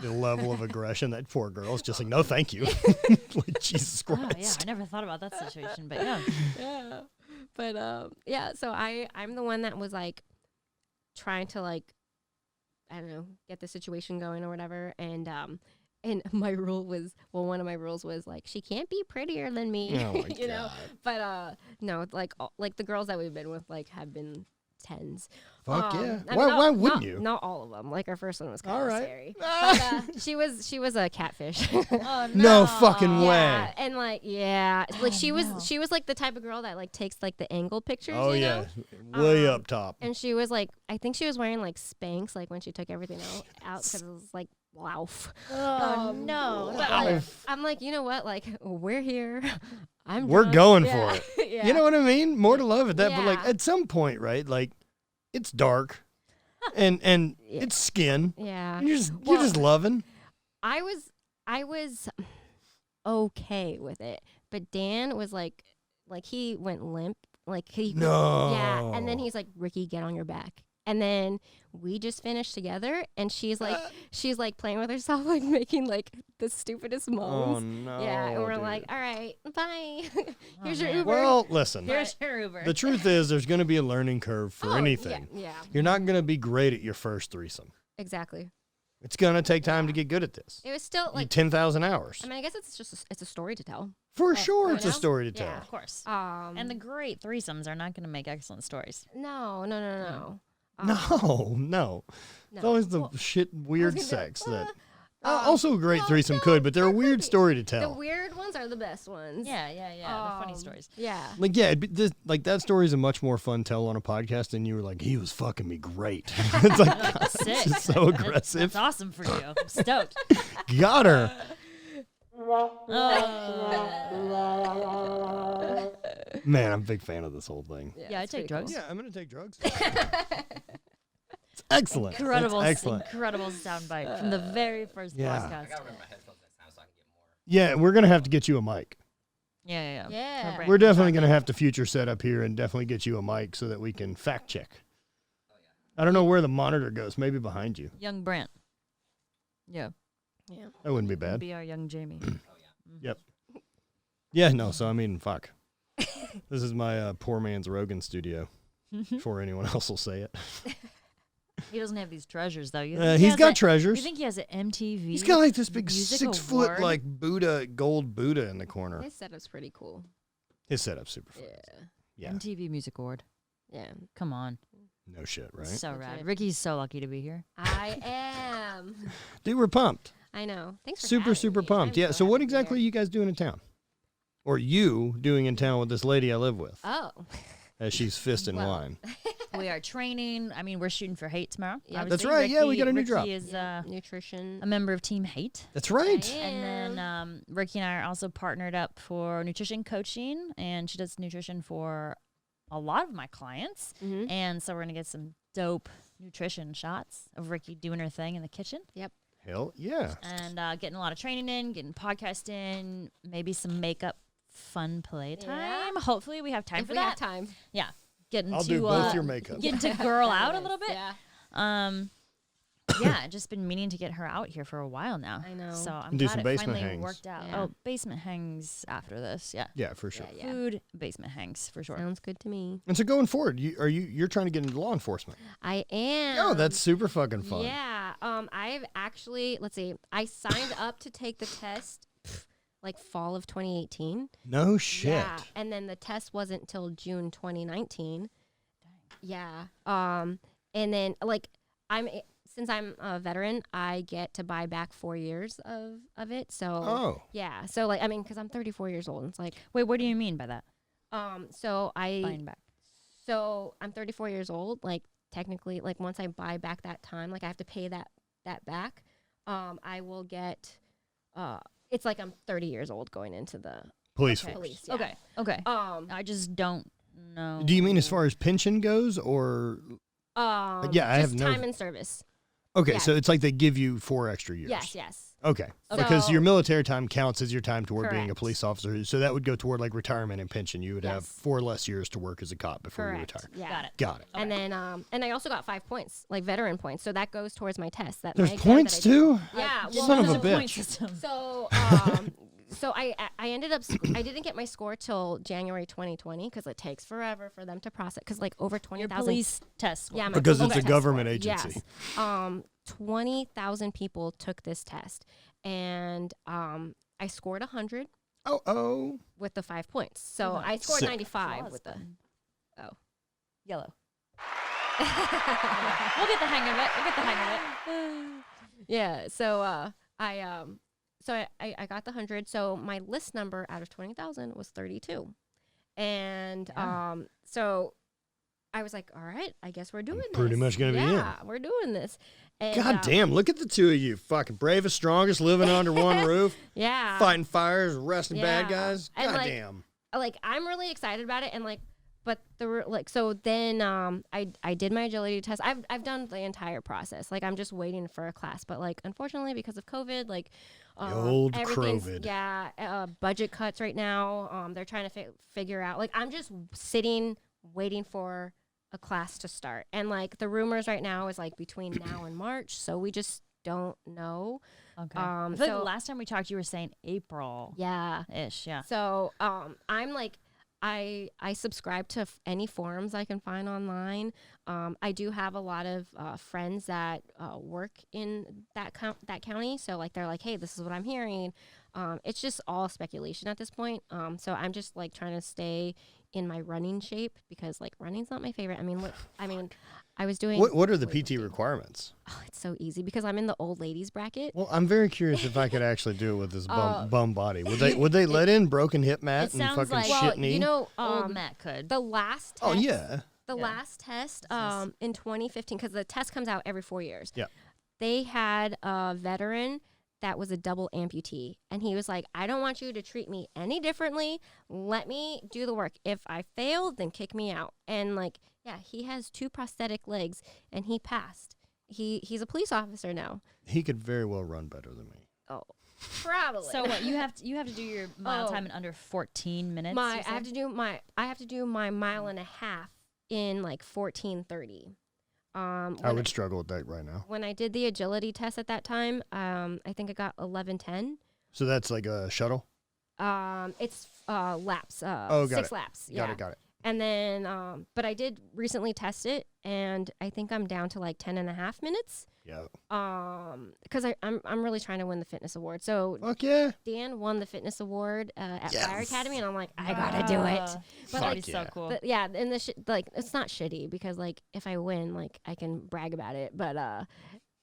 The level of aggression, that poor girl's just like, no, thank you. Like, Jesus Christ. Oh, yeah, I never thought about that situation, but yeah. Yeah. But yeah, so I'm the one that was like trying to like, I don't know, get the situation going or whatever. And my rule was, well, one of my rules was like, she can't be prettier than me. Oh my you God. know? But no, like the girls that we've been with like have been 10s. Fuck yeah. I mean, Why wouldn't you? Not all of them. Like our first one was kind All of right. scary. But she was a catfish. Oh, No fucking way. Yeah, and like like she no. was like the type of girl that like takes like the angle pictures. Oh, you yeah. know? Way up top. And she was like, I think she was wearing like Spanx, like when she took everything out because it was like Lauf. Oh, no. But like, I'm like, you know what? Like we're here. We're drunk. going Yeah. for it. Yeah. You know what I mean? More to love at that. But like Yeah. at some point, right? Like it's dark and Yeah. it's skin. Yeah. And you're just loving. I was okay with it, but Dan was like he went limp, like he No. yeah, and then he's like, Riki, get on your back. And then we just finished together, and she's like playing with herself, like making like the stupidest moans. Oh no. Yeah, and we're dude. like, all right, bye. Here's your man. Uber. Well, listen. Here's your Uber. The truth is there's going to be a learning curve for Oh, anything. Yeah, You're not going to be great at your first threesome. exactly. It's going to take time to get good at this. It was still You like, 10,000 hours. I mean, I guess it's just it's a story to tell. For sure you it's a know? story to tell. Yeah. of course. And And the great threesomes are not going to make excellent stories. no. No. No. It's always the shit weird gonna- sex that also a great threesome could, but they're a weird story to The tell. weird ones are the best ones. Yeah. The funny stories. Yeah. Like, yeah, like that story is a much more fun tell on a podcast than you were like, he was fucking me great. It's like, God, Sick. this is so aggressive. That's awesome for you. I'm stoked. Got her. Man, I'm a big fan of this whole thing. Yeah, I it's take pretty drugs. Yeah, I'm going to take drugs. It's excellent. Incredible, It's excellent. incredible soundbite from the very first Yeah. I podcast. gotta remember my headphones next time so I can get more. Yeah, we're going to have to get you a mic. Yeah. Yeah. Her We're brain- definitely going to have to future set up here and definitely get you a mic so that we can fact check. I don't know where the monitor goes. Maybe behind you. Young Brant. Yeah. Yeah. That wouldn't be bad. Be our young Jamie. Yep. Yeah, no, so I mean, fuck. This is my poor man's Rogan studio, before anyone else will say it. He doesn't have these treasures, though. He's got treasures. You think he has an MTV? He's got like this big music 6 foot award? like Buddha, gold Buddha in the corner. His setup's pretty cool. His setup's super fun. Yeah. Yeah. MTV Music Award. Yeah. Come on. No shit, right? So Legit. rad. Ricky's so lucky to be here. I am. Dude, we're pumped. I know. Thanks for Super, having super me. pumped. I'm Yeah, so happy what to be exactly are here. you guys doing in town? Or you doing in town with this lady I live with Oh. as she's fisting Well, wine? We are training. I mean, we're shooting for HVIII tomorrow. Yeah. That's obviously. right. Yeah, we Riki- got a new Riki drop. is Nutrition. a member of Team HVIII. That's right. And then Riki and I are also partnered up for nutrition coaching, and she does nutrition for a lot of my clients. Mm-hmm. And so we're going to get some dope nutrition shots of Riki doing her thing in the kitchen Hell yeah. and getting a lot of training in, getting podcast in, maybe some makeup fun playtime. Yeah. Hopefully we have time If for we that. have time. Yeah. Getting I'll to do both your makeup. getting to girl out a little bit. Yeah. Yeah, just been meaning to get her out here for a while now. I know. So I'm Do glad some it basement finally hangs. worked out. Yeah. Oh, basement hangs after this. Yeah. Yeah, for sure. Yeah. Food basement hangs for sure. Sounds good to me. And so going forward, you're trying to get into law enforcement. I am. Oh, that's super fucking fun. Yeah. I've actually, let's see, I signed up to take the test like fall of 2018. No shit. Yeah. And then the test wasn't till June 2019. Yeah. And then like since I'm a veteran, I get to buy back 4 years of it. So Oh. yeah. So like, I mean, cause I'm 34 years old. It's like, Wait, what do you mean by that? so Buying back. So I'm 34 years old. Like technically, like once I buy back that time, like I have to pay that back. I will get, it's like I'm 30 years old going into the police force. force. Yeah. Okay. I just don't know. Do you mean as far as pension goes, or? I have no time and service. Okay, Yeah. so it's like they give you 4 extra years. Yes. Okay, So- because your military time counts as your time toward being a Correct. police officer. So that would go toward like retirement and pension. You would have Yes. 4 less years to work as a cop before you Correct. retire. Yeah. Got it. Got it. Okay. And then, and I also got 5 points, like veteran points. So that goes towards my test. There's points too? Yeah. Didn't Son know of a there was bitch. point system. So, so I ended up, I didn't get my score till January 2020 because it takes forever for them to process. Because like over Your 20,000 police test score. Yeah, my Because police it's a test government score. agency. Yes. 20,000 people took this test, and I scored 100 Oh. with the 5 points. So Okay. I scored Sick. 95 with the yellow. We'll get the hang of it. yeah. So I got the 100. So my list number out of 20,000 was 32, and so I was like, all right, I guess we're doing this. Pretty much gonna be in. Yeah, we're doing this. And, God damn, look at the two of you. Fucking bravest, strongest, living under one roof, Yeah. fighting fires, arresting bad Yeah. guys. And, God like, damn. Like I'm really excited about it, and like, but so then I did my agility test. I've done the entire process. Like I'm just waiting for a class, but like unfortunately because of COVID, like The old everything's COVID. budget cuts right now. They're trying to figure out. Like I'm just sitting waiting for a class to start, and like the rumors right now is like between now and March, so we just don't know. Okay. I feel like the last time we talked, you were saying April. Yeah. Ish. Yeah. So I'm like, I subscribe to any forums I can find online. I do have a lot of friends that work in that county. So like they're like, hey, this is what I'm hearing. It's just all speculation at this point. So I'm just like trying to stay in my running shape because like running's not my favorite. I was doing. What are the PT requirements? Oh, it's so easy because I'm in the old ladies bracket. Well, I'm very curious if I could actually do it with this bum body. Would they let in broken hip mat and sounds fucking like- shit knee? You know, Old Matt could. the last test, Oh yeah. The Yeah. last test in 2015, because the test comes out every 4 years. Yeah. They had a veteran that was a double amputee. And he was like, I don't want you to treat me any differently. Let me do the work. If I fail, then kick me out. And like, yeah, he has 2 prosthetic legs and he passed. He's a police officer now. He could very well run better than me. Oh, probably. So what you have to do your mile time in under 14 minutes. I have to do my mile and a half in like 14:30. I would struggle with that right now. When I did the agility test at that time, I think I got 11:10. So that's like a shuttle? It's laps. Got 6 it. laps. Yeah. Got it. And then, but I did recently test it, and I think I'm down to like 10.5 minutes. Yeah. Because I'm really trying to win the fitness award. So Fuck yeah. Dan won the fitness award at Yes. Fire Academy, and I'm like, I gotta do it. But Fuck like, so cool. yeah, and like it's not shitty because like if I win, like I can brag about it. But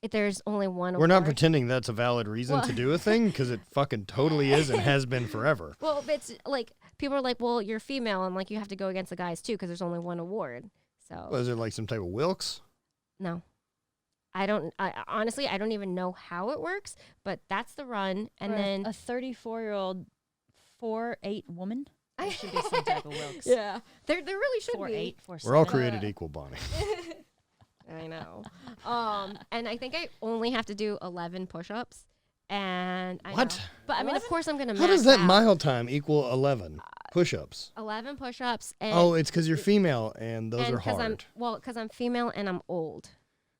if there's only one. We're not award. pretending that's a valid reason to do a thing because it fucking totally is and has been forever. Well, it's like people are like, well, you're female, and like you have to go against the guys too because there's only one award. So Was it like some type of Wilkes? no, I honestly I don't even know how it works, but that's the run, and For then a 34-year-old 4'8" woman. There should be some type of Wilkes. yeah, there really should 4'8", be. 4'7". We're all created equal, Bonnie. I know. And I think I only have to do 11 push-ups. And I What? know. But I mean, of course, I'm gonna. How does that mile time equal 11 push-ups? 11 push-ups. And Oh, it's because you're female and those are hard. Because I'm female and I'm old.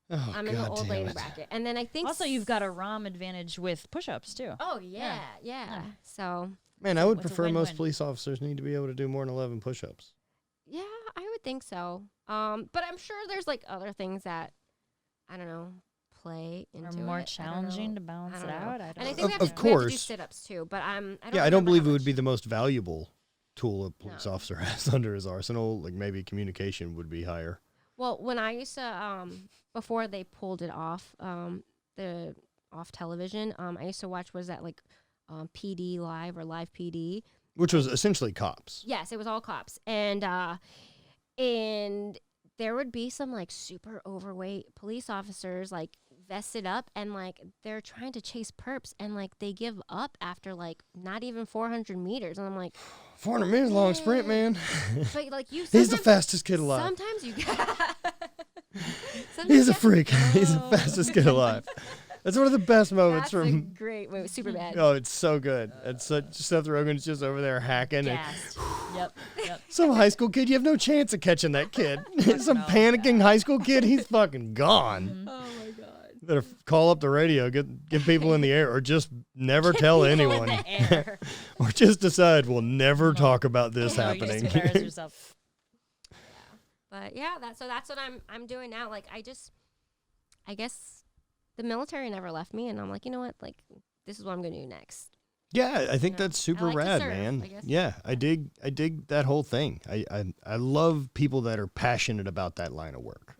Oh, I'm in the God old damn lady it. bracket. And then I think Also, you've got a ROM advantage with push-ups too. Oh yeah. So Man, I would It's a prefer most win-win. police officers need to be able to do more than 11 push-ups. yeah, I would think so. But I'm sure there's like other things that I don't know play Or into more it. challenging to balance I it don't know. out. I And I don't think know. we have, Of to, we have to do course. sit-ups too. But I don't remember believe how it would much. be the most valuable tool a police No. officer has under his arsenal. Like maybe communication would be higher. Well, when I used to, before they pulled it off, off television, I used to watch, was that like PD Live or Live PD? Which was essentially cops. Yes, it was all cops. And there would be some like super overweight police officers like vested up and like they're trying to chase perps and like they give up after like not even 400 meters. And I'm like, 400 meters long sprint, man. But like he's the fastest kid alive. Sometimes you he's a freak. He's the fastest kid alive. That's one of the best moments That's from. a great movie. Super bad. Oh, it's so good. And Seth Rogen's just over there hacking. And, Yep. some high school kid, you have no chance of catching that kid. Some panicking high school kid, he's fucking gone. Oh my god. Better call up the radio, get people in the air, or just never tell anyone. Or just decide we'll never talk about this happening. Just embarrass yourself. But yeah, that's what I'm doing now. Like I guess the military never left me, and I'm like, you know what, like this is what I'm gonna do next. Yeah, I think that's super rad, man. Yeah, I dig that whole thing. I love people that are passionate about that line of work.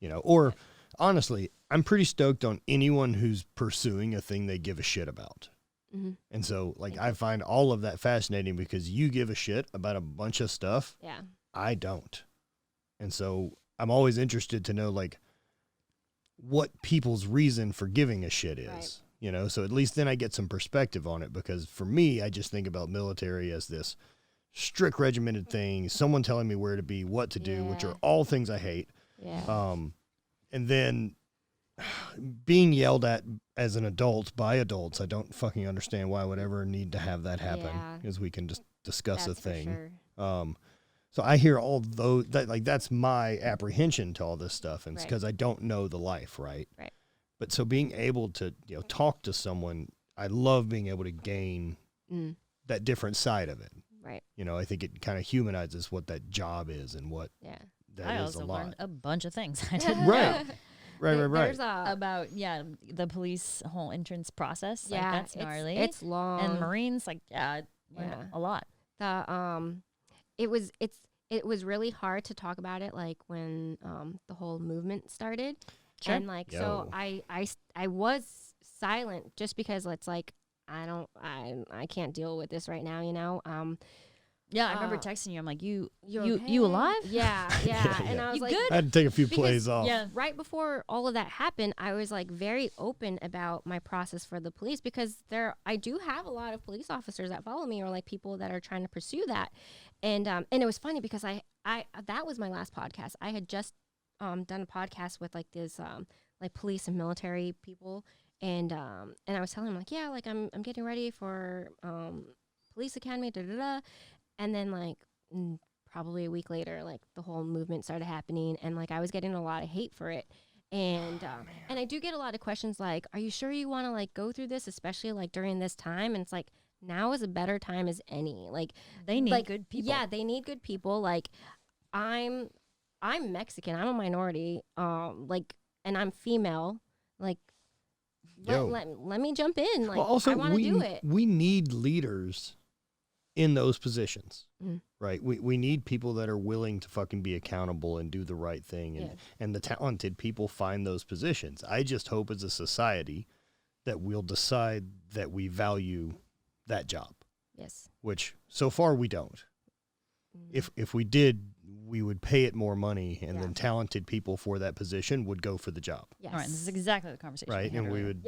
You know, or honestly, I'm pretty stoked on anyone who's pursuing a thing they give a shit about. And so, like, I find all of that fascinating because you give a shit about a bunch of stuff. Yeah. I don't. And so I'm always interested to know, like, what people's reason for giving a shit is. Right. You know, so at least then I get some perspective on it, because for me, I just think about military as this strict regimented thing, someone telling me where to be, what to do, which are all things I hate. Yeah. And then being yelled at as an adult by adults, I don't fucking understand why I would ever need to have that happen, because we can just discuss a thing. Sure. So I hear all those, that's my apprehension to all this stuff, and it's because I don't know the life, right? Right. But so being able to, you know, talk to someone, I love being able to gain that different side of it. Right. You know, I think it kind of humanizes what that job is and what that I is also a lot. learned a bunch of things. I didn't Right. know. Right. About the police whole entrance process. Yeah, like, that's gnarly. It's long. And Marines, like, learned a lot. It was really hard to talk about it, like when the whole movement started. Sure. And like, so I was silent just because it's like, I can't deal with this right now, you know? Yeah, I remember texting you. I'm like, you alive? Yeah. And I was like, I had to take a few plays off. Yeah. Right before all of that happened, I was like very open about my process for the police, because I do have a lot of police officers that follow me, or like people that are trying to pursue that. And it was funny because I that was my last podcast. I had just done a podcast with like this like police and military people, and I was telling them like, yeah, like I'm getting ready for police academy, and then like probably a week later, like the whole movement started happening, and like I was getting a lot of hate for it. And and I do get a lot of questions like, are you sure you want to like go through this, especially like during this time? And it's like, now is a better time as any. Like they need good people. Yeah, they need good people. Like I'm Mexican. I'm a minority. Like, and I'm female. Like, let me jump in. Like, also, I want to do it. We need leaders in those positions, right? We need people that are willing to fucking be accountable and do the right thing, and the talented people find those positions. I just hope as a society that we'll decide that we value that job. Yes. Which so far we don't. If we did, we would pay it more money, and then talented people for that position would go for the job. Yes. All right, this is exactly the conversation. Right, and we would.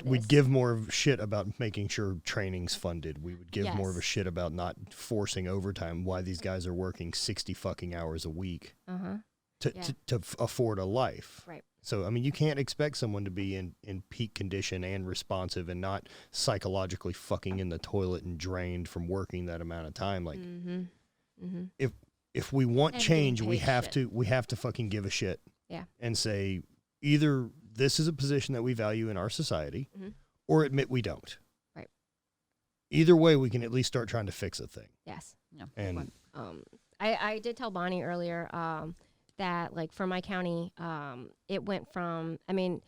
We'd give more of a shit about making sure training's funded. We would give more of a shit about not forcing overtime. Why these guys are working 60 fucking hours a week to afford a life. Right. So, I mean, you can't expect someone to be in peak condition and responsive and not psychologically fucking in the toilet and drained from working that amount of time. Like, if we want change, we have to fucking give a shit. Yeah. And say, either this is a position that we value in our society, or admit we don't. Right. Either way, we can at least start trying to fix a thing. Yes. Yeah. And I did tell Bonnie earlier that like for my county, it went from, I mean,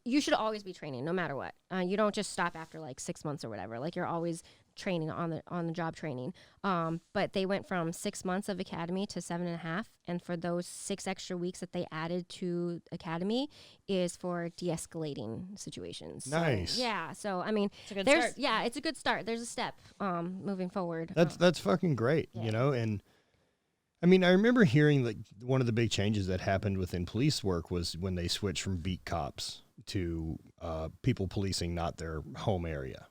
you should always be training no matter what. You don't just stop after like 6 months or whatever. Like you're always training on the job training. But they went from 6 months of academy to 7.5. And for those 6 extra weeks that they added to academy is for de-escalating situations. Nice. So, yeah. So, I mean, it's a good start. Yeah, it's a good start. There's a step moving forward. That's fucking great, you know? And I mean, I remember hearing like one of the big changes that happened within police work was when they switched from beat cops to people policing not their home area.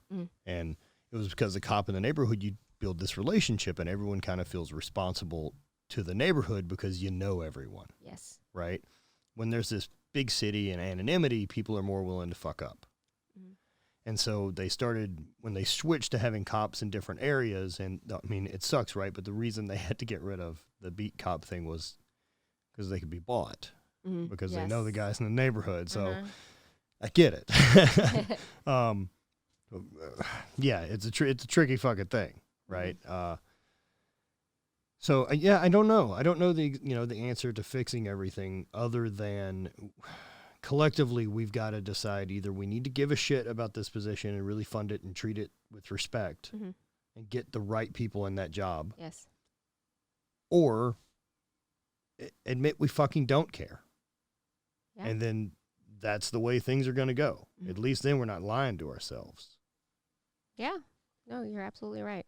And it was because the cop in the neighborhood, you build this relationship and everyone kind of feels responsible to the neighborhood because you know everyone. Yes. Right? When there's this big city and anonymity, people are more willing to fuck up. And so they started, when they switched to having cops in different areas, and I mean, it sucks, right? But the reason they had to get rid of the beat cop thing was because they could be bought, because they know the guys in the neighborhood. So I get it. Yeah, it's a tricky fucking thing, right? So yeah, I don't know. I don't know the answer to fixing everything other than collectively we've got to decide either we need to give a shit about this position and really fund it and treat it with respect and get the right people in that job. Yes. Or admit we fucking don't care. Yeah. And then that's the way things are going to go. At least then we're not lying to ourselves. Yeah. No, you're absolutely right.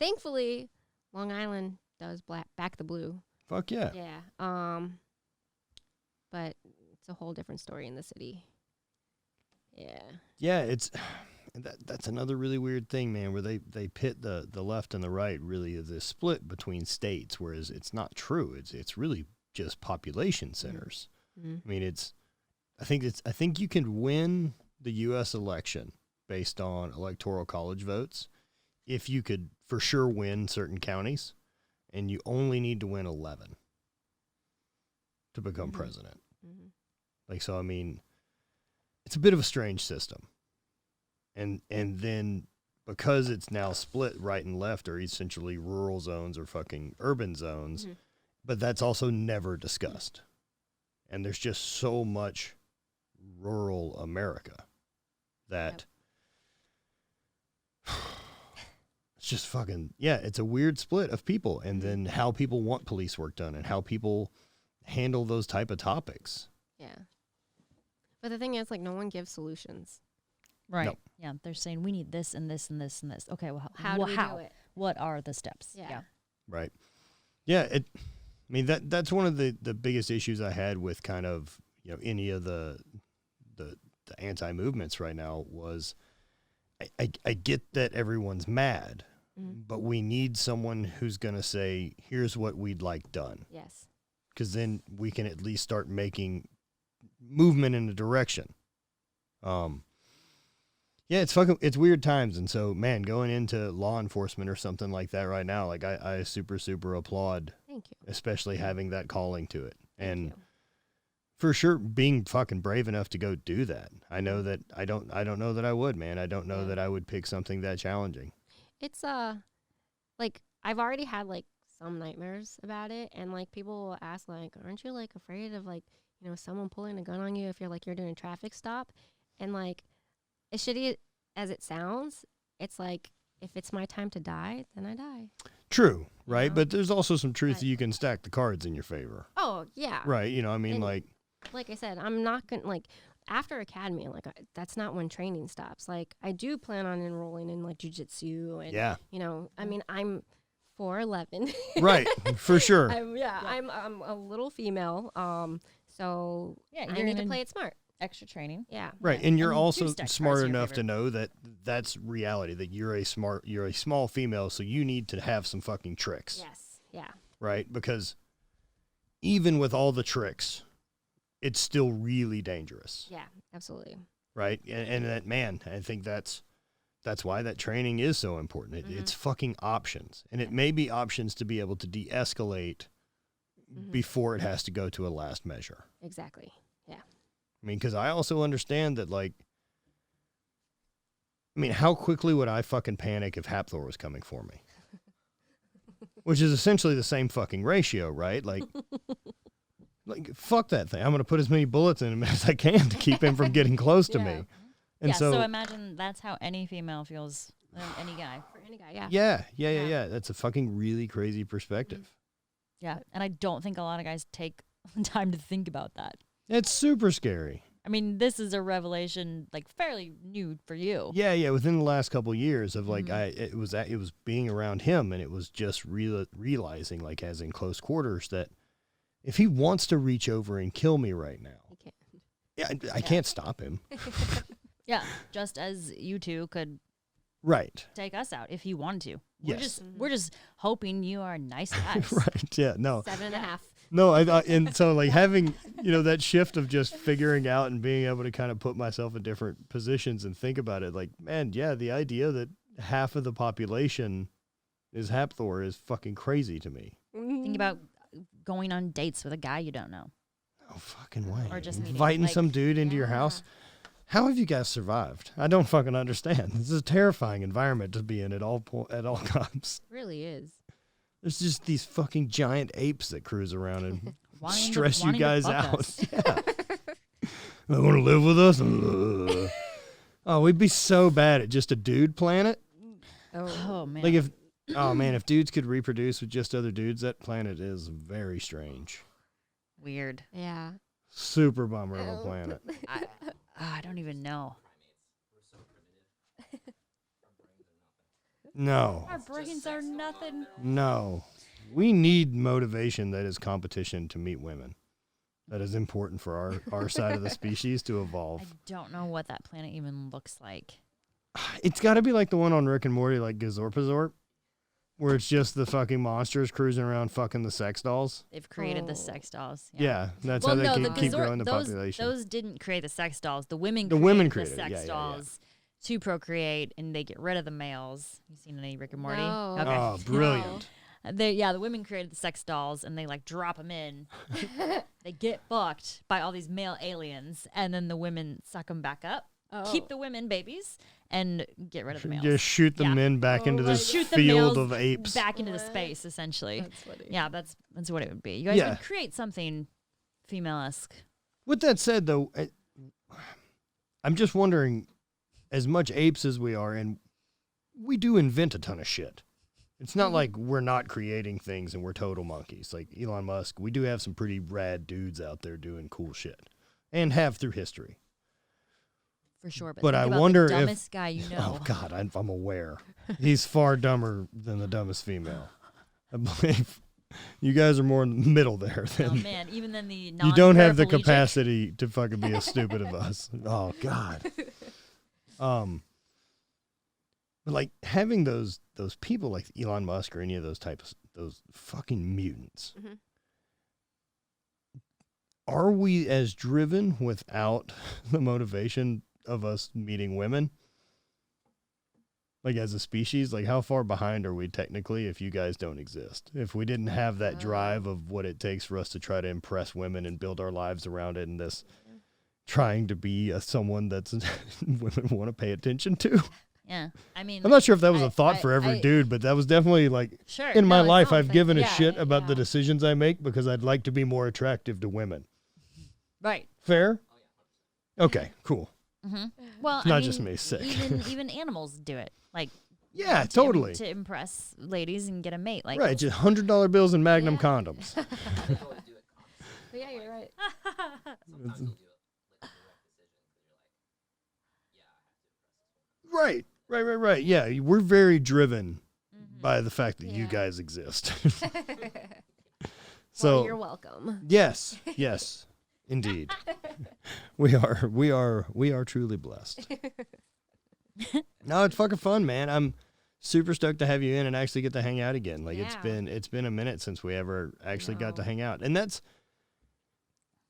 Thankfully, Long Island does back the blue. Fuck yeah. Yeah. But it's a whole different story in the city. Yeah. Yeah, that's another really weird thing, man, where they pit the left and the right really as this split between states, whereas it's not true. It's really just population centers. I mean, I think you can win the US election based on electoral college votes if you could for sure win certain counties, and you only need to win 11 to become president. Like, so, I mean, it's a bit of a strange system. And then because it's now split right and left are essentially rural zones or fucking urban zones, but that's also never discussed. And there's just so much rural America that it's just fucking, yeah, it's a weird split of people. And then how people want police work done and how people handle those type of topics. Yeah. But the thing is, like, no one gives solutions. Right. No. Yeah. They're saying we need this and this and this and this. Okay. Well, how do we do it? What are the steps? Yeah. Right. Yeah. I mean, that's one of the biggest issues I had with kind of, any of the anti-movements right now was I get that everyone's mad, but we need someone who's going to say, here's what we'd like done. Yes. Because then we can at least start making movement in a direction. Yeah, it's weird times. And so, man, going into law enforcement or something like that right now, like I super, super applaud. Thank you. Especially having that calling to it. Thank and you. For sure being fucking brave enough to go do that. I know that I don't know that I would, man. I don't know that I would pick something that challenging. It's like I've already had like some nightmares about it, and like people will ask like, aren't you like afraid of like, someone pulling a gun on you if you're doing a traffic stop? And like, as shitty as it sounds, it's like, if it's my time to die, then I die. True, right? But there's also some truth that you can stack the cards in your favor. Oh, yeah. Right, I mean, and like I said, I'm not going to, like, after academy, like, that's not when training stops. Like, I do plan on enrolling in, like, jiu-jitsu and, I mean, I'm 4'11". Right, for sure. I'm a little female, so I need to play it smart. Extra training. Yeah. Right, and you're also smart enough to know that that's reality, that you're a small female, so you need to have some fucking tricks. Yes, yeah. Right, because even with all the tricks, it's still really dangerous. Yeah, absolutely. Right, and that, man, I think that's why that training is so important. It's fucking options, and it may be options to be able to de-escalate before it has to go to a last measure. Exactly, yeah. I mean, because I also understand that, like, how quickly would I fucking panic if Hapthor was coming for me? Which is essentially the same fucking ratio, right? Like, fuck that thing. I'm going to put as many bullets in him as I can to keep him from getting close to me. And so imagine that's how any female feels, any guy. For any guy, yeah. Yeah. That's a fucking really crazy perspective. Yeah, and I don't think a lot of guys take time to think about that. It's super scary. I mean, this is a revelation, like fairly new for you. Yeah. Within the last couple of years of like, it was being around him, and it was just realizing, like, as in close quarters, that if he wants to reach over and kill me right now, He can't. yeah, I can't stop him. Yeah, just as you two could Right. take us out if you wanted to. Yes. We're just hoping you are nice guys. Right. Yeah. No. 7.5. No. And so like having that shift of just figuring out and being able to kind of put myself in different positions and think about it. Like, man, yeah, the idea that half of the population is Hathor is fucking crazy to me. Think about going on dates with a guy you don't know. No fucking way. Or just meeting, inviting like, some dude into your house. How have you guys survived? I don't fucking understand. This is a terrifying environment to be in at all times. It really is. There's just these fucking giant apes that cruise around and stress you wanting to guys fuck out. us. Yeah. They want to live with us? Oh, we'd be so bad at just a dude planet. Oh man. Like if dudes could reproduce with just other dudes, that planet is very strange. Weird. Yeah. Super bummer of a planet. I don't even know. No. Our brains are nothing. No. We need motivation that is competition to meet women. That is important for our side of the species to evolve. I don't know what that planet even looks like. It's got to be like the one on Rick and Morty, like Gazorpazorp, where it's just the fucking monsters cruising around fucking the sex dolls. They've created the sex dolls. Yeah, that's how they keep growing the those, population. Those didn't create the sex dolls. The women created the sex dolls to procreate, and they get rid of the males. You seen any Rick and Morty? No. Okay. Oh, brilliant. The women created the sex dolls, and they like drop them in. They get fucked by all these male aliens, and then the women suck them back up, keep the women babies, and get rid of the males. Just shoot the men back into this shoot field the of apes. back into the space, essentially. That's funny. Yeah, that's what it would be. You guys would create something female-esque. With that said, though, I'm just wondering, as much apes as we are, and we do invent a ton of shit. It's not like we're not creating things and we're total monkeys. Like Elon Musk, we do have some pretty rad dudes out there doing cool shit, and have through history. For sure, but I about wonder the dumbest guy you know. Oh God, I'm aware. He's far dumber than the dumbest female. I believe you guys are more in the middle there. Oh man, even then the you don't have the capacity to fucking be as stupid as us. Oh God. But like having those people like Elon Musk or any of those types, those fucking mutants. Mm-hmm. Are we as driven without the motivation of us meeting women? Like as a species, like how far behind are we technically if you guys don't exist? If we didn't have that drive of what it takes for us to try to impress women and build our lives around it, and this trying to be someone that's women want to pay attention to. Yeah, I mean, I'm not sure if that was a thought for every dude, but that was definitely like in my life. I've given a shit about the decisions I make because I'd like to be more attractive to women. Right. Fair? Okay, cool. Mm-hmm. Well, it's not just me, sick. Even animals do it. Like, yeah, totally. To impress ladies and get a mate. Like, right, just $100 bills and Magnum condoms. Yeah, you're right. Right. Yeah, we're very driven by the fact that you guys exist. So well, you're welcome. Yes, indeed. We are truly blessed. No, it's fucking fun, man. I'm super stoked to have you in and actually get to hang out again. Like it's been a minute since we ever actually got to hang out. And that's,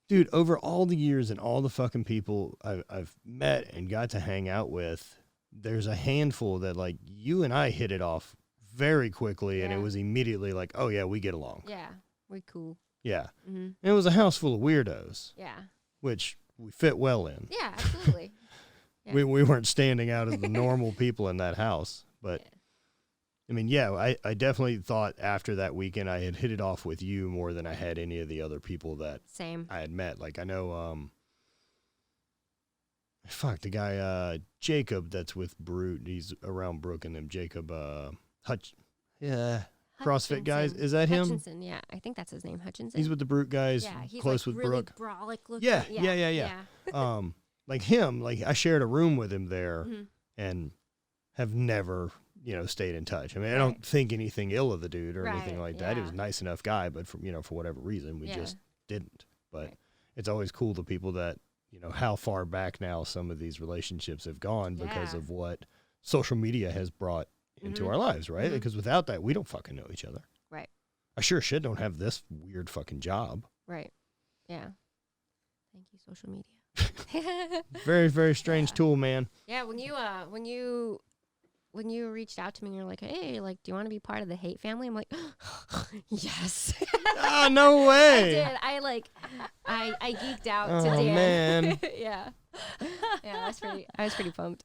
dude, over all the years and all the fucking people I've met and got to hang out with, there's a handful that like you and I hit it off very quickly, and it was immediately like, oh yeah, we get along. Yeah, we're cool. Yeah. Mm-hmm. And it was a house full of weirdos. Yeah. Which we fit well in. Yeah, absolutely. Yeah. We weren't standing out as the normal people in that house, but I mean, I definitely thought after that weekend I had hit it off with you more than I had any of the other people that I had met. Like I know, the guy Jacob that's with Brute. He's around Brooke and them. Jacob Hutch. Yeah. CrossFit guys. Is that him? Hutchinson, yeah. I think that's his name, Hutchinson. He's with the Brute guys. Yeah, he's close like with really Brooke. brolic looking. Yeah. Like him, like I shared a room with him there and have never, stayed in touch. I mean, I don't think anything ill of the dude or anything like that. He was a nice enough guy, but for whatever reason, we just didn't. But it's always cool the people that, how far back now some of these relationships have gone because of what social media has brought into our lives, right? Because without that, we don't fucking know each other. Right. I sure shit don't have this weird fucking job. Right. Yeah. Thank you, social media. Very, very strange tool, man. Yeah, when you reached out to me and you're like, hey, like, do you want to be part of the HVIII family? I'm like, yes. Oh, no way. I did. I geeked out to Dan. Oh, man. Yeah, I was pretty pumped.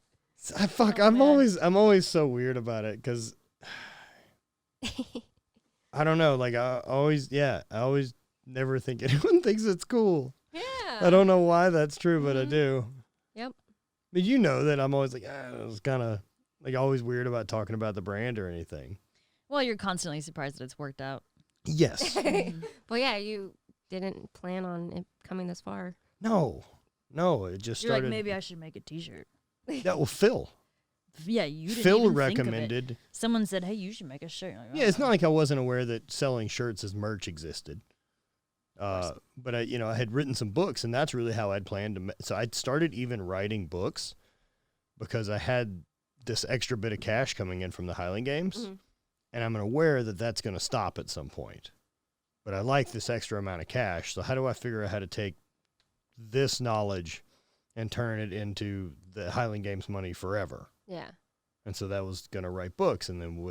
I'm always so weird about it because I don't know. Like I always never think anyone thinks it's cool. Yeah. I don't know why that's true, but I do. Yep. But you know that I'm always like, I was kind of like always weird about talking about the brand or anything. Well, you're constantly surprised that it's worked out. Yes. Well, yeah, you didn't plan on it coming this far. No, it just You're started. like, maybe I should make a T-shirt. That will Phil. Yeah, you didn't Phil even recommended. Think of it. Someone said, hey, you should make a shirt. Like, Yeah, it's not like I wasn't aware that selling shirts as merch existed. But I had written some books, and that's really how I'd planned to. So I'd started even writing books because I had this extra bit of cash coming in from the Highland Games, and I'm aware that that's going to stop at some point. But I like this extra amount of cash, so how do I figure out how to take this knowledge and turn it into the Highland Games money forever? Yeah. And so that was going to write books, and then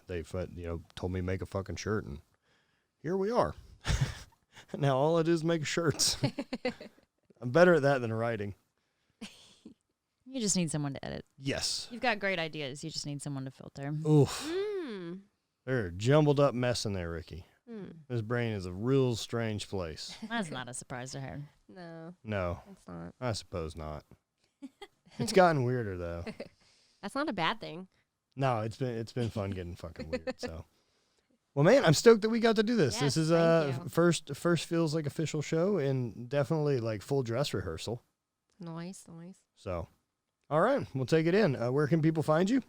they told me make a fucking shirt, and here we are. Now all I do is make shirts. I'm better at that than writing. You just need someone to edit. Yes. You've got great ideas. You just need someone to filter. Oof. They're a jumbled up mess in there, Ricky. His brain is a real strange place. That's not a surprise to her. No, it's not. I suppose not. It's gotten weirder though. That's not a bad thing. No, it's been fun getting fucking weird. So, well, man, I'm stoked that we got to do this. Yes, this is first feels like official show and definitely like full dress rehearsal. Nice. So, all right, we'll take it in. Where can people find you?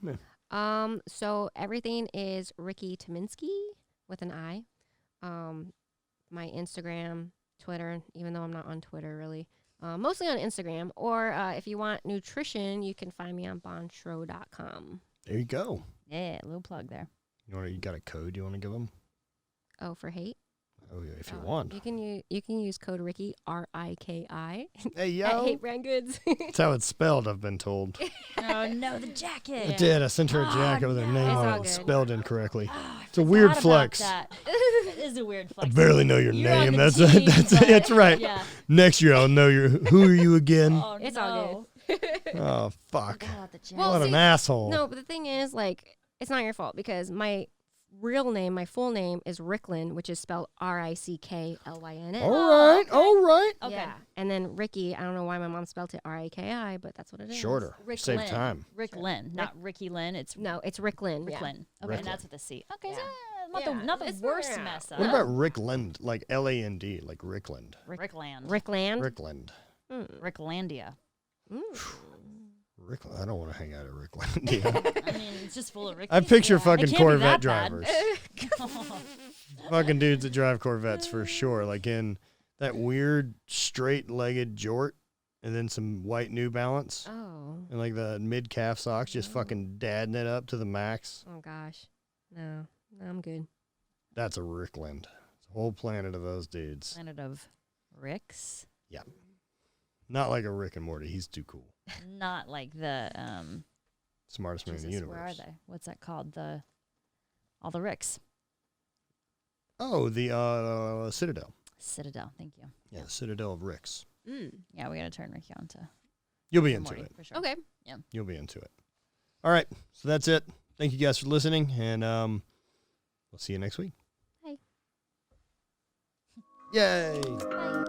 So everything is Riki Tyminski with an I. My Instagram, Twitter, even though I'm not on Twitter really. Mostly on Instagram. Or if you want nutrition, you can find me on bonshro.com. There you go. Yeah, a little plug there. You got a code you want to give them? Oh, for hate? Oh, yeah, if you want. You can use code Riki, R-I-K-I. Hey, yo. At Hate Brand Goods. That's how it's spelled, I've been told. Oh, no, the jacket. I did. I sent her a jacket with her name It's on all it, good. spelled incorrectly. Oh, it's a weird forgot flex. about that. It is a weird flex. I barely know your You're on name. the That's team, that's right. Yeah. Next year I'll know who are you again? Oh, It's no. all good. Oh fuck. Forgot about the jacket. Well, what an asshole. No, but the thing is, like, it's not your fault because my real name, my full name is Ricklin, which is spelled R-I-C-K-L-Y-N-N. All right. Okay. Yeah. And then Riki, I don't know why my mom spelled it R-I-K-I, but that's what it is. Shorter. Rick Save Lynn. time. Rick Lynn, not Ricky Lynn. It's No, it's Ricklin. Rick Yeah. Lynn. Okay, Rick and that's with a C. Okay, Yeah. so not the It's worst not- mess up. What about Rickland? Like Land, like Rickland. Rickland? Rickland. Rickland. Ricklandia. Rickland. I don't want to hang out at Rickland. Yeah. I mean, it's just full of Rick. I picture fucking It can't be Corvette that bad. drivers. Fucking dudes that drive Corvettes for sure. Like in that weird straight-legged jort and then some white New Balance. Oh. And like the mid-calf socks, just fucking dadding it up to the max. Oh, gosh. No, I'm good. That's a Rickland. It's a whole planet of those dudes. Planet of Ricks. Yeah. Not like a Rick and Morty. He's too cool. Not like the Smartest man in the Jesus, universe. where are they? What's that called? All the Ricks. Oh, the Citadel. Citadel. Thank you. Yeah, the Citadel of Ricks. Yeah, we got to turn Ricky on to You'll be Rick into and Morty, it. for sure. Okay. You'll be into it. All right. So that's it. Thank you guys for listening, and we'll see you next week. Bye. Yay. Bye.